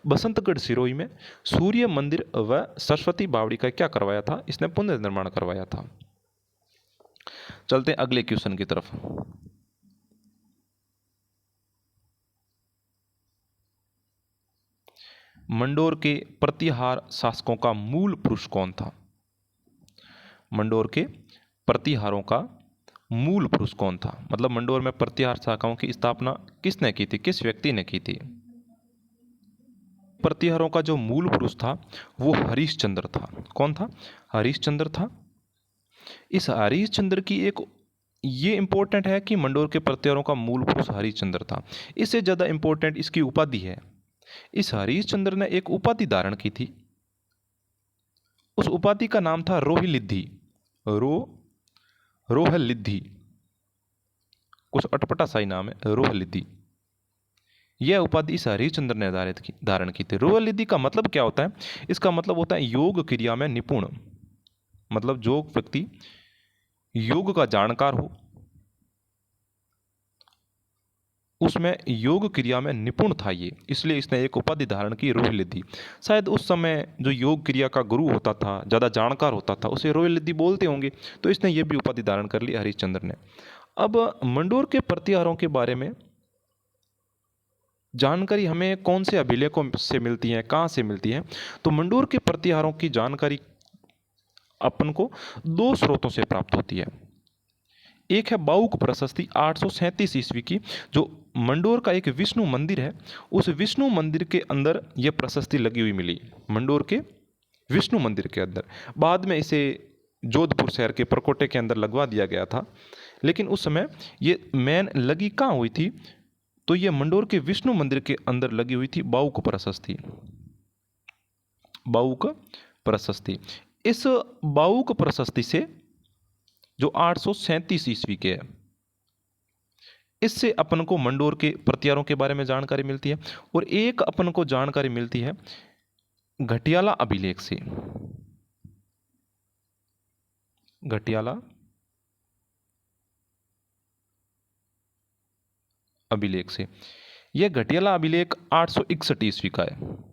बसंतगढ़ सिरोही में सूर्य मंदिर व सरस्वती बावड़ी का क्या करवाया था? इसने पुनर्निर्माण करवाया था। चलते हैं अगले क्वेश्चन की तरफ। मंडोर के प्रतिहार शासकों का मूल पुरुष कौन था? मंडोर के प्रतिहारों का मूल पुरुष कौन था? मतलब मंडोर में प्रतिहार शाखाओं की स्थापना किसने की थी, किस व्यक्ति ने की थी? प्रतिहारों का जो मूल पुरुष था वो हरिश्चंद्र था। कौन था? हरिश्चंद्र था। इस हरिश्चंद्र की एक ये इंपॉर्टेंट है कि मंडोर के प्रतिहारों का मूल पुरुष हरिश्चंद्र था। इससे ज़्यादा इंपॉर्टेंट इसकी उपाधि है। इस हरिश्चंद्र ने एक उपाधि धारण की थी। उस उपाधि का नाम था रोहिलिद्धि। रोहलिद्धि, कुछ अटपटा सा ही नाम है, रोहलिद्धि। यह उपाधि इस हरिश्चंद्र ने धारण की थी। रोहलिद्धि का मतलब क्या होता है? इसका मतलब होता है योग क्रिया में निपुण। मतलब जो व्यक्ति योग का जानकार हो, उसमें योग क्रिया में निपुण था ये, इसलिए इसने एक उपाधि धारण की, रोहिलिद्धि। शायद उस समय जो योग क्रिया का गुरु होता था, ज़्यादा जानकार होता था, उसे रोहिलिद्धि बोलते होंगे, तो इसने ये भी उपाधि धारण कर ली हरिश्चंद्र ने। अब मंडोर के प्रतिहारों के बारे में जानकारी हमें कौन से अभिलेखों से मिलती है, कहाँ से मिलती है? तो मंडोर के प्रतिहारों की जानकारी अपन को दो स्रोतों से प्राप्त होती है। एक है बाउक प्रशस्ति 837 ईस्वी की, जो मंडोर का एक विष्णु मंदिर है, उस विष्णु मंदिर के अंदर यह प्रशस्ति लगी हुई मिली। मंडोर के विष्णु मंदिर के अंदर। बाद में इसे जोधपुर शहर के परकोटे के अंदर लगवा दिया गया था, लेकिन उस समय ये मेन लगी कहाँ हुई थी? तो ये मंडोर के विष्णु मंदिर के अंदर लगी हुई थी बाउक प्रशस्ति। बाउक प्रशस्ति, इस बाउक प्रशस्ति से जो 837 ईस्वी के है, इससे अपन को मंडोर के प्रतिहारों के बारे में जानकारी मिलती है। और एक अपन को जानकारी मिलती है घटियाला अभिलेख से। घटियाला अभिलेख से। यह घटियाला अभिलेख 861 ईस्वी का है।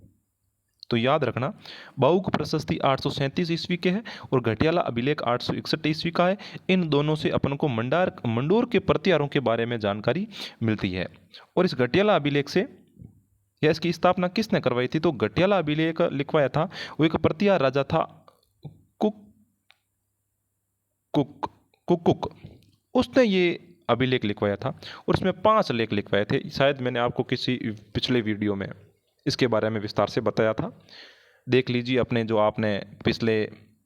तो याद रखना, बाउक प्रशस्ति 837 ईस्वी के है और घटियाला अभिलेख 861 ईस्वी का है। इन दोनों से अपन को मंडोर के प्रतिहारों के बारे में जानकारी मिलती है। और इस घटियाला अभिलेख से या इसकी स्थापना किसने करवाई थी? तो घटियाला अभिलेख लिखवाया था वो एक प्रतिहार राजा था, कुकुक। उसने ये अभिलेख लिखवाया था और इसमें 5 लेख लिखवाए थे। शायद मैंने आपको किसी पिछले वीडियो में इसके बारे में विस्तार से बताया था, देख लीजिए। अपने जो आपने पिछले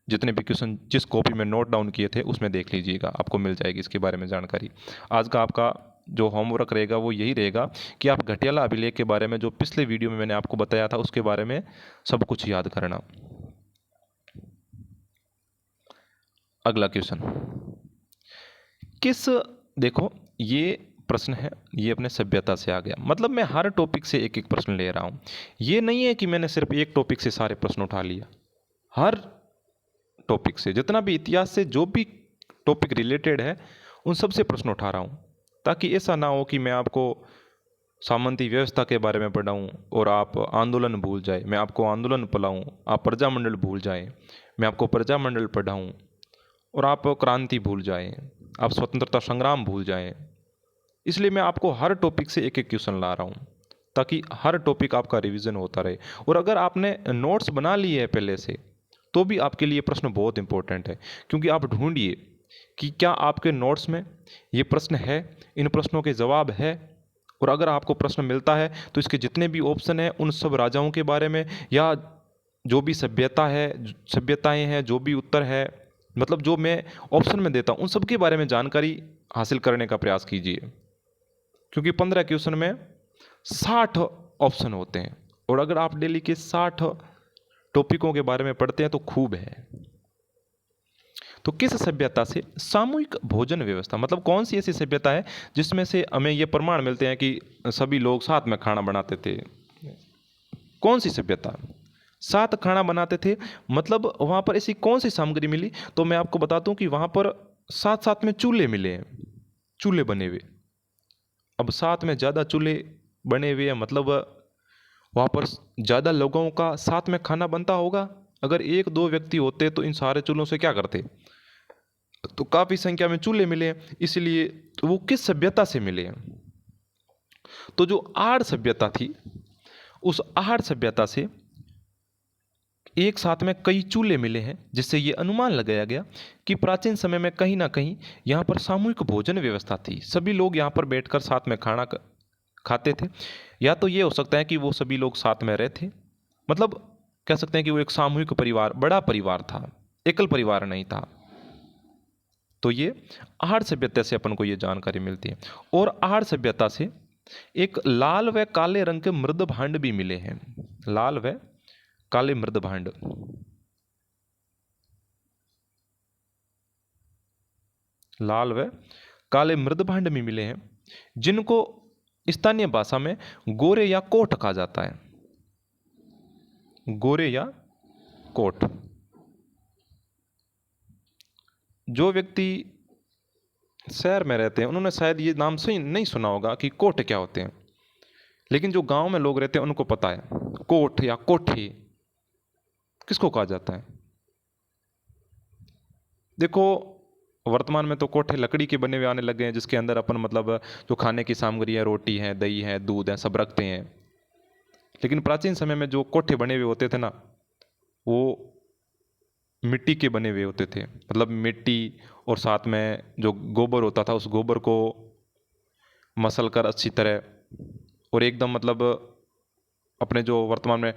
जितने भी क्वेश्चन जिस कॉपी में नोट डाउन किए थे उसमें देख लीजिएगा, आपको मिल जाएगी इसके बारे में जानकारी। आज का आपका जो होमवर्क रहेगा वो यही रहेगा कि आप घटियाला अभिलेख के बारे में जो पिछले वीडियो में मैंने आपको बताया था उसके बारे में सब कुछ याद करना। अगला क्वेश्चन देखो ये प्रश्न है, ये अपने सभ्यता से आ गया। मतलब मैं हर टॉपिक से एक एक प्रश्न ले रहा हूँ। ये नहीं है कि मैंने सिर्फ एक टॉपिक से सारे प्रश्न उठा लिया। हर टॉपिक से, जितना भी इतिहास से जो भी टॉपिक रिलेटेड है उन सब से प्रश्न उठा रहा हूँ, ताकि ऐसा ना हो कि मैं आपको सामंती व्यवस्था के बारे में पढ़ाऊँ और आप आंदोलन भूल जाए, मैं आपको आंदोलन पढ़ाऊँ, आप प्रजामंडल भूल जाएँ, मैं आपको प्रजामंडल पढ़ाऊँ और आप क्रांति भूल जाएँ, आप स्वतंत्रता संग्राम भूल जाएँ। इसलिए मैं आपको हर टॉपिक से एक एक क्वेश्चन ला रहा हूँ, ताकि हर टॉपिक आपका रिवीजन होता रहे। और अगर आपने नोट्स बना लिए है पहले से, तो भी आपके लिए प्रश्न बहुत इंपॉर्टेंट है, क्योंकि आप ढूंढिए कि क्या आपके नोट्स में ये प्रश्न है, इन प्रश्नों के जवाब है। और अगर आपको प्रश्न मिलता है तो इसके जितने भी ऑप्शन हैं उन सब राजाओं के बारे में या जो भी सभ्यताएं हैं, जो भी उत्तर है, मतलब जो मैं ऑप्शन में देता हूँ उन सब के बारे में जानकारी हासिल करने का प्रयास कीजिए, क्योंकि 15 क्वेश्चन में 60 ऑप्शन होते हैं, और अगर आप डेली के 60 टॉपिकों के बारे में पढ़ते हैं तो खूब है। तो किस सभ्यता से सामूहिक भोजन व्यवस्था, मतलब कौन सी ऐसी सभ्यता है जिसमें से हमें ये प्रमाण मिलते हैं कि सभी लोग साथ में खाना बनाते थे? कौन सी सभ्यता साथ खाना बनाते थे? मतलब वहाँ पर ऐसी कौन सी सामग्री मिली? तो मैं आपको बताता हूँ कि वहाँ पर साथ साथ में चूल्हे मिले हैं, चूल्हे बने हुए। अब साथ में ज़्यादा चूल्हे बने हुए हैं, मतलब वहाँ पर ज़्यादा लोगों का साथ में खाना बनता होगा। अगर एक दो व्यक्ति होते तो इन सारे चूल्हों से क्या करते? तो काफ़ी संख्या में चूल्हे मिले हैं, इसलिए तो वो किस सभ्यता से मिले हैं? तो जो आर्य सभ्यता थी, उस आहार सभ्यता से एक साथ में कई चूल्हे मिले हैं, जिससे ये अनुमान लगाया गया कि प्राचीन समय में कहीं ना कहीं यहाँ पर सामूहिक भोजन व्यवस्था थी। सभी लोग यहाँ पर बैठकर साथ में खाना खाते थे। या तो ये हो सकता है कि वो सभी लोग साथ में रहते, मतलब कह सकते हैं कि वो एक सामूहिक परिवार, बड़ा परिवार था, एकल परिवार नहीं था। तो ये आहार सभ्यता से अपन को ये जानकारी मिलती है। और आहार सभ्यता से एक लाल व काले रंग के मृद भांड भी मिले हैं, लाल व काले मृद भांड। लाल व काले मृद भांड भी मिले हैं, जिनको स्थानीय भाषा में गोरे या कोट कहा जाता है, गोरे या कोट। जो व्यक्ति शहर में रहते हैं उन्होंने शायद ये नाम से नहीं सुना होगा कि कोट क्या होते हैं, लेकिन जो गांव में लोग रहते हैं उनको पता है कोट या कोठी किसको कहा जाता है। देखो, वर्तमान में तो कोठे लकड़ी के बने हुए आने लगे हैं, जिसके अंदर अपन मतलब जो खाने की सामग्री है, रोटी है, दही है, दूध है, सब रखते हैं। लेकिन प्राचीन समय में जो कोठे बने हुए होते थे ना, वो मिट्टी के बने हुए होते थे, मतलब मिट्टी और साथ में जो गोबर होता था, उस गोबर को मसल कर अच्छी तरह, और एकदम मतलब अपने जो वर्तमान में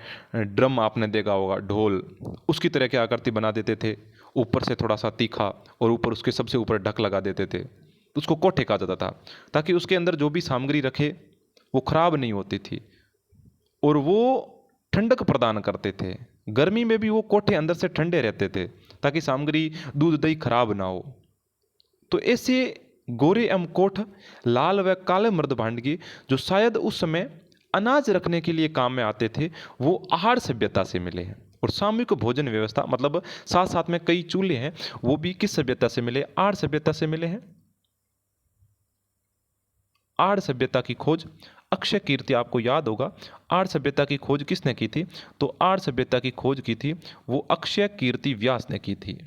ड्रम आपने देखा होगा, ढोल, उसकी तरह की आकृति बना देते थे, ऊपर से थोड़ा सा तीखा और ऊपर उसके सबसे ऊपर ढक लगा देते थे। उसको कोठे कहा जाता था, ताकि उसके अंदर जो भी सामग्री रखे वो खराब नहीं होती थी, और वो ठंडक प्रदान करते थे। गर्मी में भी वो कोठे अंदर से ठंडे रहते थे, ताकि सामग्री दूध दही खराब ना हो। तो ऐसे गोरे एवं कोठ लाल व काले मृद भांड की, जो शायद उस समय अनाज रखने के लिए काम में आते थे, वो आहार सभ्यता से मिले हैं। और सामूहिक भोजन व्यवस्था, मतलब साथ साथ में कई चूल्हे हैं, वो भी किस सभ्यता से मिले? आर्य सभ्यता से मिले हैं। आर्य सभ्यता की खोज अक्षय कीर्ति, आपको याद होगा आर्य सभ्यता की खोज किसने की थी? तो आर्य सभ्यता की खोज की थी वो अक्षय कीर्ति व्यास ने की थी।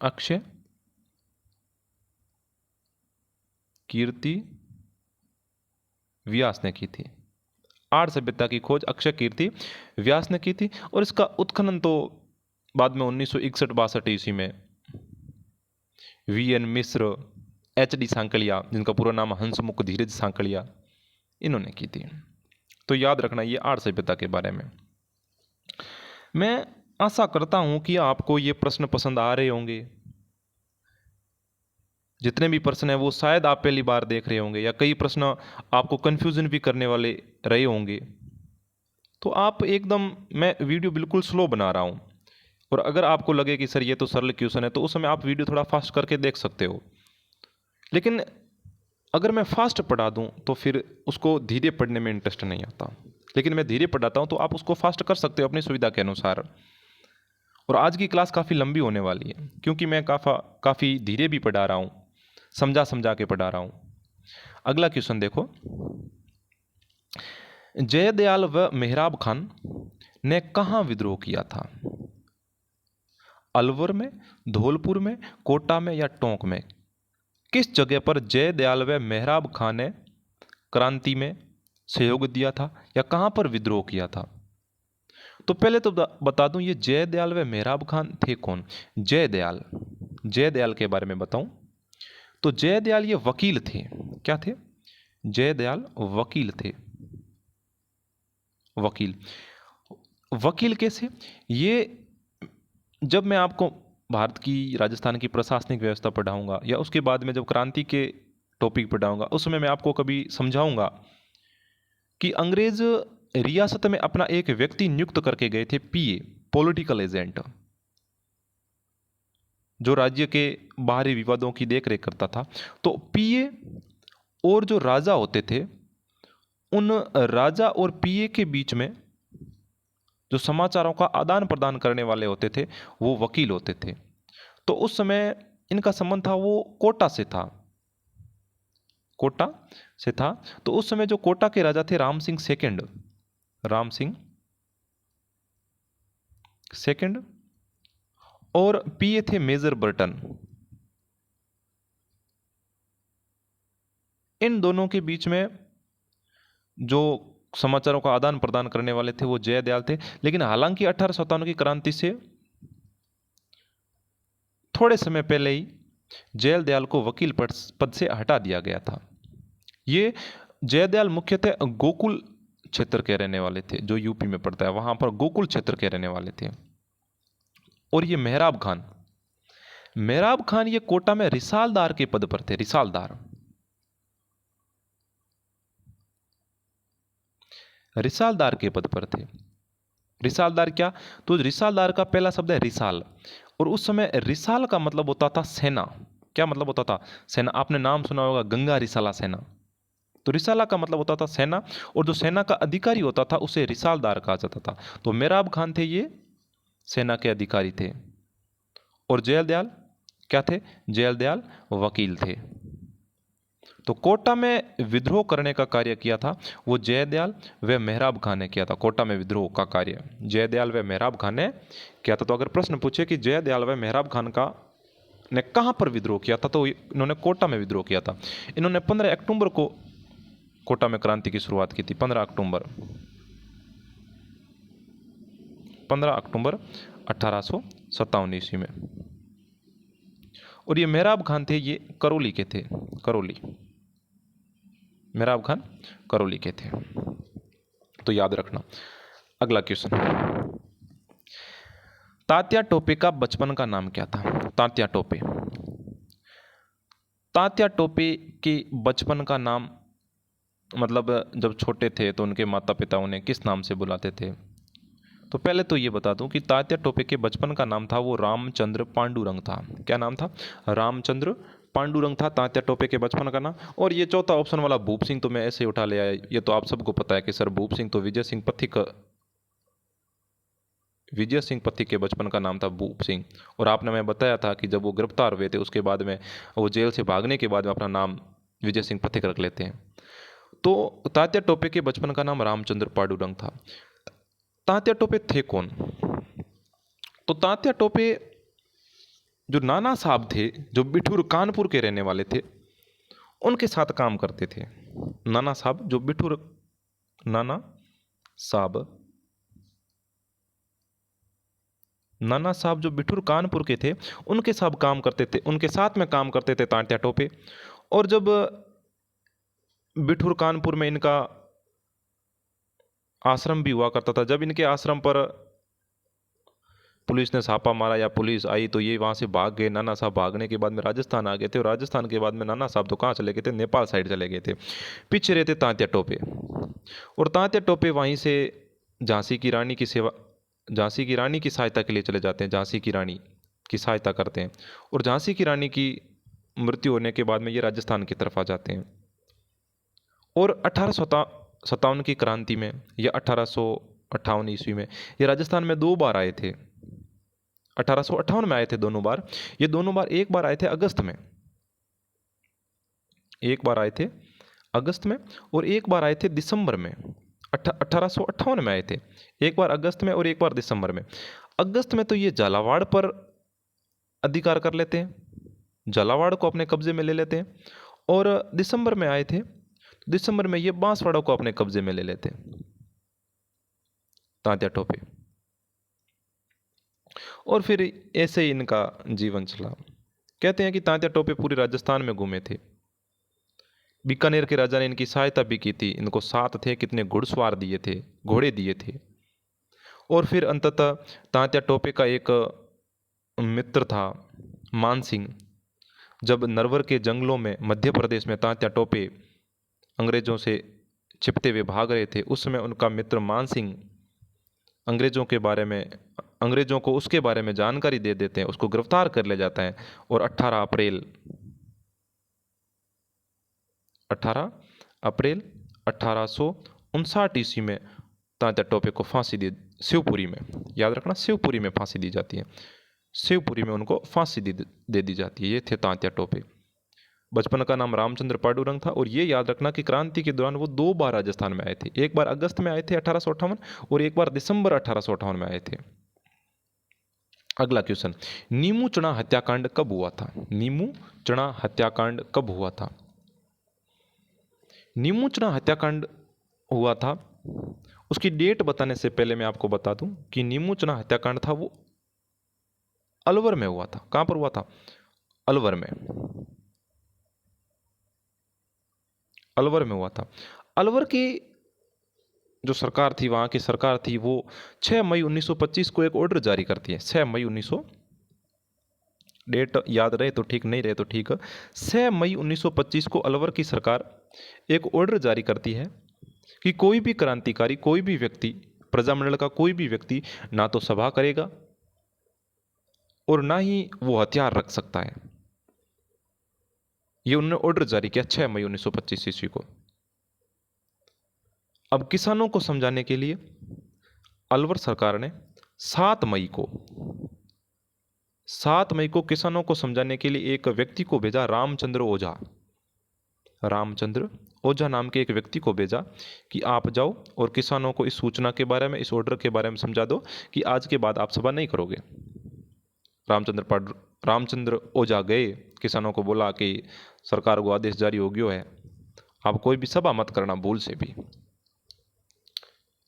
अक्षय कीर्ति व्यास ने की थी। आर्य सभ्यता की खोज अक्षय कीर्ति व्यास ने की थी, और इसका उत्खनन तो बाद में 1961-62 ईस्वी में वी एन मिश्र, एच डी सांकलिया, जिनका पूरा नाम हंसमुख धीरज सांकलिया, इन्होंने की थी। तो याद रखना ये आर्य सभ्यता के बारे में। मैं आशा करता हूं कि आपको ये प्रश्न पसंद आ रहे होंगे। जितने भी प्रश्न हैं वो शायद आप पहली बार देख रहे होंगे, या कई प्रश्न आपको कन्फ्यूजन भी करने वाले रहे होंगे। तो आप एकदम, मैं वीडियो बिल्कुल स्लो बना रहा हूँ, और अगर आपको लगे कि सर ये तो सरल क्वेश्चन है, तो उस समय आप वीडियो थोड़ा फास्ट करके देख सकते हो। लेकिन अगर मैं फास्ट पढ़ा दूँ तो फिर उसको धीरे पढ़ने में इंटरेस्ट नहीं आता, लेकिन मैं धीरे पढ़ाता हूँ तो आप उसको फास्ट कर सकते हो अपनी सुविधा के अनुसार। और आज की क्लास काफ़ी लंबी होने वाली है, क्योंकि मैं काफ़ी धीरे भी पढ़ा रहा हूँ, समझा समझा के पढ़ा रहा हूँ। अगला क्वेश्चन देखो, जयदयाल व मेहराब खान ने कहाँ विद्रोह किया था? अलवर में, धौलपुर में, कोटा में, या टोंक में? किस जगह पर जयदयाल व मेहराब खान ने क्रांति में सहयोग दिया था, या कहाँ पर विद्रोह किया था? तो पहले तो बता दूं, ये जयदयाल व मेहराब खान थे कौन? जयदयाल के बारे में बताऊं तो जयदयाल ये वकील थे। क्या थे? जयदयाल वकील थे, वकील। वकील कैसे? ये जब मैं आपको भारत की, राजस्थान की प्रशासनिक व्यवस्था पढ़ाऊंगा या उसके बाद में जब क्रांति के टॉपिक पढ़ाऊंगा, उस समय मैं आपको कभी समझाऊंगा कि अंग्रेज रियासत में अपना एक व्यक्ति नियुक्त करके गए थे, पीए, पॉलिटिकल एजेंट, जो राज्य के बाहरी विवादों की देखरेख करता था। तो पीए और जो राजा होते थे, उन राजा और पीए के बीच में जो समाचारों का आदान प्रदान करने वाले होते थे, वो वकील होते थे। तो उस समय इनका संबंध था वो कोटा से था, कोटा से था। तो उस समय जो कोटा के राजा थे, राम सिंह सेकंड, राम सिंह सेकंड, और पीए थे मेजर बर्टन। इन दोनों के बीच में जो समाचारों का आदान प्रदान करने वाले थे वो जयदयाल थे। लेकिन हालांकि 1857 की क्रांति से थोड़े समय पहले ही जयदयाल को वकील पद से हटा दिया गया था। ये जयदयाल मुख्यतः गोकुल क्षेत्र के रहने वाले थे, जो यूपी में पड़ता है, वहां पर गोकुल क्षेत्र के रहने वाले थे। और ये मेहराब खान, मेहराब खान ये कोटा में रिसालदार के पद पर थे, रिसालदार, रिसालदार के पद पर थे। रिसालदार क्या? तो रिसालदार का पहला शब्द है रिसाल, और उस समय रिसाल का मतलब होता था सेना। क्या मतलब होता था? सेना। आपने नाम सुना होगा गंगा रिसाला सेना। तो रिसाला का मतलब होता था सेना, और जो सेना का अधिकारी होता था उसे रिसालदार कहा जाता था। तो मेहराब खान थे, ये सेना के अधिकारी थे। और जयदयाल क्या थे? जयदयाल वकील थे। तो कोटा में विद्रोह करने का कार्य किया था वो जयदयाल व मेहराब खान ने किया था। कोटा में विद्रोह का कार्य जयदयाल व मेहराब खान ने किया था। तो अगर प्रश्न पूछे कि जयदयाल व मेहराब खान का ने कहाँ पर विद्रोह किया था, तो इन्होंने कोटा में विद्रोह किया था। इन्होंने 15 अक्टूबर को कोटा में क्रांति की शुरुआत की थी। 15 अक्टूबर 1857 ईस्वी में। और ये मेहराब खान थे, ये करौली के थे, करौली, मेहराब खान करौली के थे। तो याद रखना। अगला क्वेश्चन, तात्या टोपे का बचपन का नाम क्या था? तात्या टोपे, तात्या टोपे के बचपन का नाम, मतलब जब छोटे थे तो उनके माता पिता उन्हें किस नाम से बुलाते थे? तो पहले तो ये बता दूं कि तात्या टोपे के बचपन का नाम था वो रामचंद्र पांडुरंग था। क्या नाम था? रामचंद्र पांडुरंग था तात्या टोपे के बचपन का नाम। और ये चौथा ऑप्शन वाला भूप सिंह तो मैं ऐसे ही उठा ले आया। ये तो आप सबको पता है कि सर भूप सिंह तो विजय सिंह पथिक, विजय सिंह पथिक के बचपन का नाम था भूप सिंह। और आपने मैं बताया था कि जब वो गिरफ्तार हुए थे उसके बाद में वो जेल से भागने के बाद में अपना नाम विजय सिंह पथिक रख लेते हैं। तो तात्या टोपे के बचपन का नाम रामचंद्र पांडुरंग था। तात्या टोपे थे कौन? तो तात्या टोपे जो नाना साहब थे, जो बिठूर कानपुर के रहने वाले थे, उनके साथ काम करते थे। नाना साहब जो बिठूर, नाना साहब, नाना साहब जो बिठूर कानपुर के थे, उनके साथ काम करते थे, उनके साथ में काम करते थे तात्या टोपे। और जब बिठूर कानपुर में इनका आश्रम भी हुआ करता था, जब इनके आश्रम पर पुलिस ने छापा मारा या पुलिस आई तो ये वहाँ से भाग गए। नाना साहब भागने के बाद में राजस्थान आ गए थे, और राजस्थान के बाद में नाना साहब तो कहाँ चले गए थे? नेपाल साइड चले गए थे। पीछे रहते तात्या टोपे, और तात्या टोपे वहीं से झांसी की रानी की सेवा, झांसी की रानी की सहायता के लिए चले जाते हैं, झांसी की रानी की सहायता करते हैं। और झांसी की रानी की मृत्यु होने के बाद में ये राजस्थान की तरफ आ जाते हैं। और 1857 की क्रांति में या 1858 ईस्वी में ये राजस्थान में 2 बार आए थे। 1858 में आए थे दोनों बार। ये दोनों बार, एक बार आए थे अगस्त में, एक बार आए थे अगस्त में, और एक बार आए थे दिसंबर में। 1858 में आए थे, एक बार अगस्त में और एक बार दिसंबर में। अगस्त में तो ये झालावाड़ पर अधिकार कर लेते हैं, झालावाड़ को अपने कब्जे में ले लेते हैं। और दिसंबर में आए थे, दिसंबर में ये बांसवाड़ा को अपने कब्जे में ले लेते हैं तात्या टोपे। और फिर ऐसे ही इनका जीवन चला। कहते हैं कि तात्या टोपे पूरे राजस्थान में घूमे थे। बीकानेर के राजा ने इनकी सहायता भी की थी। इनको साथ थे, कितने घुड़सवार दिए थे, घोड़े दिए थे। और फिर अंततः तात्या टोपे का एक मित्र था मान सिंह। जब नरवर के जंगलों में मध्य प्रदेश में तात्या टोपे अंग्रेज़ों से छिपते हुए भाग रहे थे, उस समय उनका मित्र मान सिंह अंग्रेज़ों को उसके बारे में जानकारी दे देते हैं, उसको गिरफ्तार कर लिया जाता है और 18 अप्रैल 1859 ईस्वी में तात्या टोपे को फांसी दी, शिवपुरी में, याद रखना शिवपुरी में फांसी दी जाती है। शिवपुरी में उनको फांसी दे दी जाती है। ये थे तात्या टोपे। बचपन का नाम रामचंद्र पांडुरंग था। और ये याद रखना कि क्रांति के दौरान वो 2 बार राजस्थान में आए थे। एक बार अगस्त में आए थे 1858 और एक बार दिसंबर 1858 में आए थे। अगला क्वेश्चन, नीमू चना हत्याकांड कब हुआ था? नीमू चना हत्याकांड कब हुआ था? नीमू चना हत्याकांड हुआ था, उसकी डेट बताने से पहले मैं आपको बता दूं कि नीमू चना हत्याकांड था वो अलवर में हुआ था। कहां पर हुआ था? अलवर में। अलवर में हुआ था। अलवर की जो सरकार थी, वहाँ की सरकार थी, वो 6 मई 1925 को एक ऑर्डर जारी करती है। 6 मई 1900, डेट याद रहे तो ठीक, नहीं रहे तो ठीक। 6 मई 1925 को अलवर की सरकार एक ऑर्डर जारी करती है कि कोई भी क्रांतिकारी, कोई भी व्यक्ति, प्रजामंडल का कोई भी व्यक्ति ना तो सभा करेगा और ना ही वो हथियार रख सकता है। ये उन्होंने ऑर्डर जारी किया 6 मई 1925 ईस्वी को। अब किसानों को समझाने के लिए अलवर सरकार ने 7 मई को किसानों को समझाने के लिए एक व्यक्ति को भेजा, रामचंद्र ओझा नाम के एक व्यक्ति को भेजा कि आप जाओ और किसानों को इस सूचना के बारे में, इस ऑर्डर के बारे में समझा दो कि आज के बाद आप सभा नहीं करोगे। रामचंद्र ओझा गए, किसानों को बोला कि सरकार को आदेश जारी हो गया है, आप कोई भी सभा मत करना भूल से भी।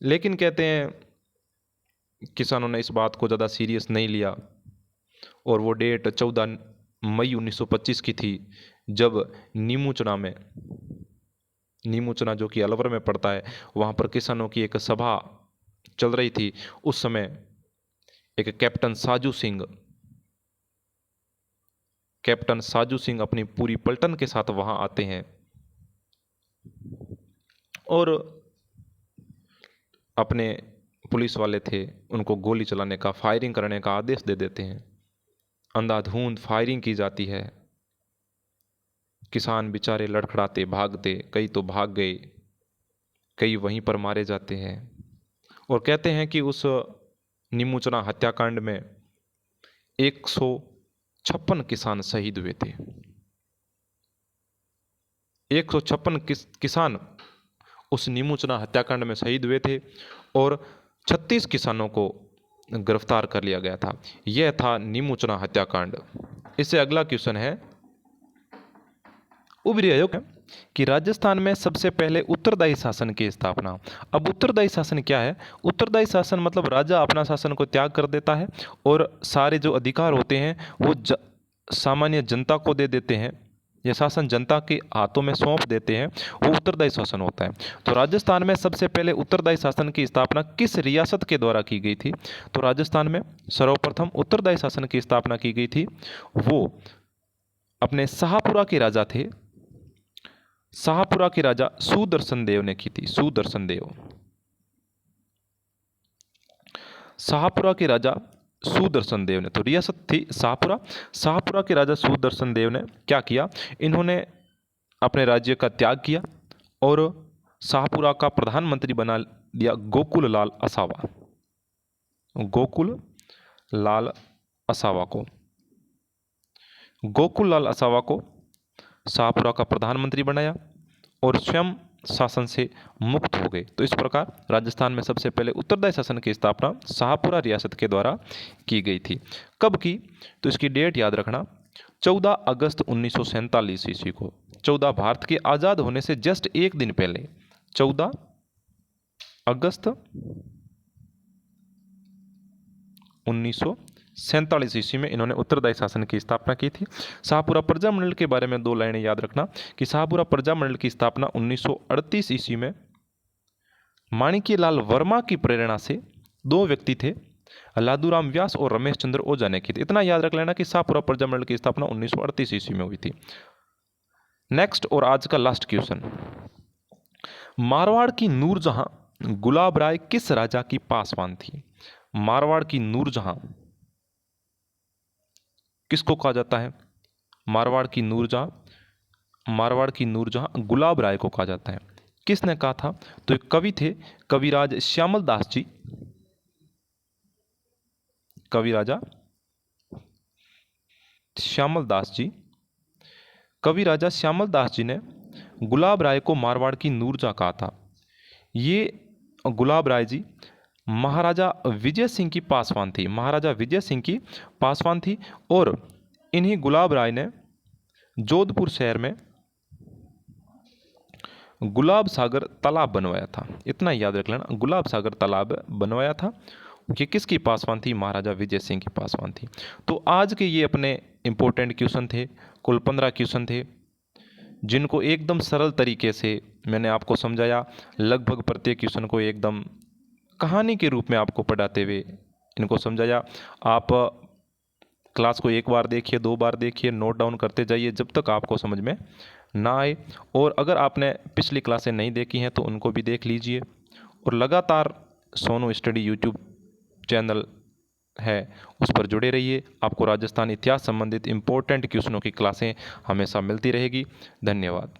लेकिन कहते हैं किसानों ने इस बात को ज़्यादा सीरियस नहीं लिया और वो डेट 14 मई 1925 की थी, जब नीमू चना जो कि अलवर में पड़ता है, वहाँ पर किसानों की एक सभा चल रही थी। उस समय एक कैप्टन साजू सिंह अपनी पूरी पलटन के साथ वहाँ आते हैं और अपने पुलिस वाले थे उनको गोली चलाने का, फायरिंग करने का आदेश दे देते हैं। अंधाधुंध फायरिंग की जाती है। किसान बेचारे लड़खड़ाते भागते, कई तो भाग गए, कई वहीं पर मारे जाते हैं। और कहते हैं कि उस नीमू चना हत्याकांड में 156 किसान शहीद हुए थे। 156 किसान उस नीमू चना हत्याकांड में शहीद हुए थे और 36 किसानों को गिरफ्तार कर लिया गया था। यह था नीमू चना हत्याकांड। इससे अगला क्वेश्चन है, उभरी आयोग कि राजस्थान में सबसे पहले उत्तरदायी शासन की स्थापना। अब उत्तरदायी शासन क्या है? उत्तरदायी शासन मतलब राजा अपना शासन को त्याग कर देता है और सारे जो अधिकार होते हैं वो सामान्य जनता को दे देते हैं, यह शासन जनता के हाथों में सौंप देते हैं, वो उत्तरदायी शासन होता है। तो राजस्थान में सबसे पहले उत्तरदायी शासन की स्थापना किस रियासत के द्वारा की गई थी? तो राजस्थान में सर्वप्रथम उत्तरदायी शासन की स्थापना की गई थी, वो अपने शाहपुरा के राजा थे, शाहपुरा के राजा सुदर्शन देव ने की थी। शाहपुरा के राजा सुदर्शन देव ने, तो रियासत थी शाहपुरा के राजा सुदर्शन देव ने क्या किया? इन्होंने अपने राज्य का त्याग किया और शाहपुरा का प्रधानमंत्री बना दिया गोकुल लाल असावा को शाहपुरा का प्रधानमंत्री बनाया और स्वयं शासन से मुक्त हो गए। तो इस प्रकार राजस्थान में सबसे पहले उत्तरदायी शासन की स्थापना शाहपुरा रियासत के द्वारा की गई थी। कब की? तो इसकी डेट याद रखना, 14 अगस्त 1947 ईस्वी को। 14 भारत के आज़ाद होने से जस्ट एक दिन पहले, 14 अगस्त 1947 ईस्वी में इन्होंने उत्तरदायी शासन की स्थापना की थी। शाहपुरा प्रजामंडल के बारे में 2 लाइनें याद रखना कि शाहपुरा प्रजामंडल की स्थापना 1938 ईस्वी में माणिक्यलाल वर्मा की प्रेरणा से दो व्यक्ति थे, लादूराम व्यास और रमेश चंद्र ओझा ने की थी। इतना याद रख लेना कि शाहपुरा प्रजामंडल की स्थापना 1938 ईस्वी में हुई थी। नेक्स्ट और आज का लास्ट क्वेश्चन, मारवाड़ की नूरजहां गुलाब राय किस राजा की पासवान थी? मारवाड़ की नूरजहां किसको कहा जाता है? मारवाड़ की नूरजहां गुलाब राय को कहा जाता है। किसने कहा था? तो एक कवि थे, कविराज श्यामल दास जी। कविराजा श्यामल दास जी, कवि राजा श्यामल दास जी ने गुलाब राय को मारवाड़ की नूरजहां कहा था। ये गुलाब राय जी महाराजा विजय सिंह की पासवान थी, महाराजा विजय सिंह की पासवान थी। और इन्हीं गुलाब राय ने जोधपुर शहर में गुलाब सागर तालाब बनवाया था। इतना याद रख लेना, गुलाब सागर तालाब बनवाया था। ये किसकी पासवान थी? महाराजा विजय सिंह की पासवान थी। तो आज के ये अपने इम्पोर्टेंट क्वेश्चन थे, कुल 15 क्वेश्चन थे, जिनको एकदम सरल तरीके से मैंने आपको समझाया। लगभग प्रत्येक क्वेश्चन को एकदम कहानी के रूप में आपको पढ़ाते हुए इनको समझाया। आप क्लास को एक बार देखिए, 2 बार देखिए, नोट डाउन करते जाइए जब तक आपको समझ में ना आए। और अगर आपने पिछली क्लासें नहीं देखी हैं तो उनको भी देख लीजिए। और लगातार सोनू स्टडी यूट्यूब चैनल है, उस पर जुड़े रहिए। आपको राजस्थान इतिहास संबंधित इम्पोर्टेंट क्वेश्चनों की क्लासें हमेशा मिलती रहेगी। धन्यवाद।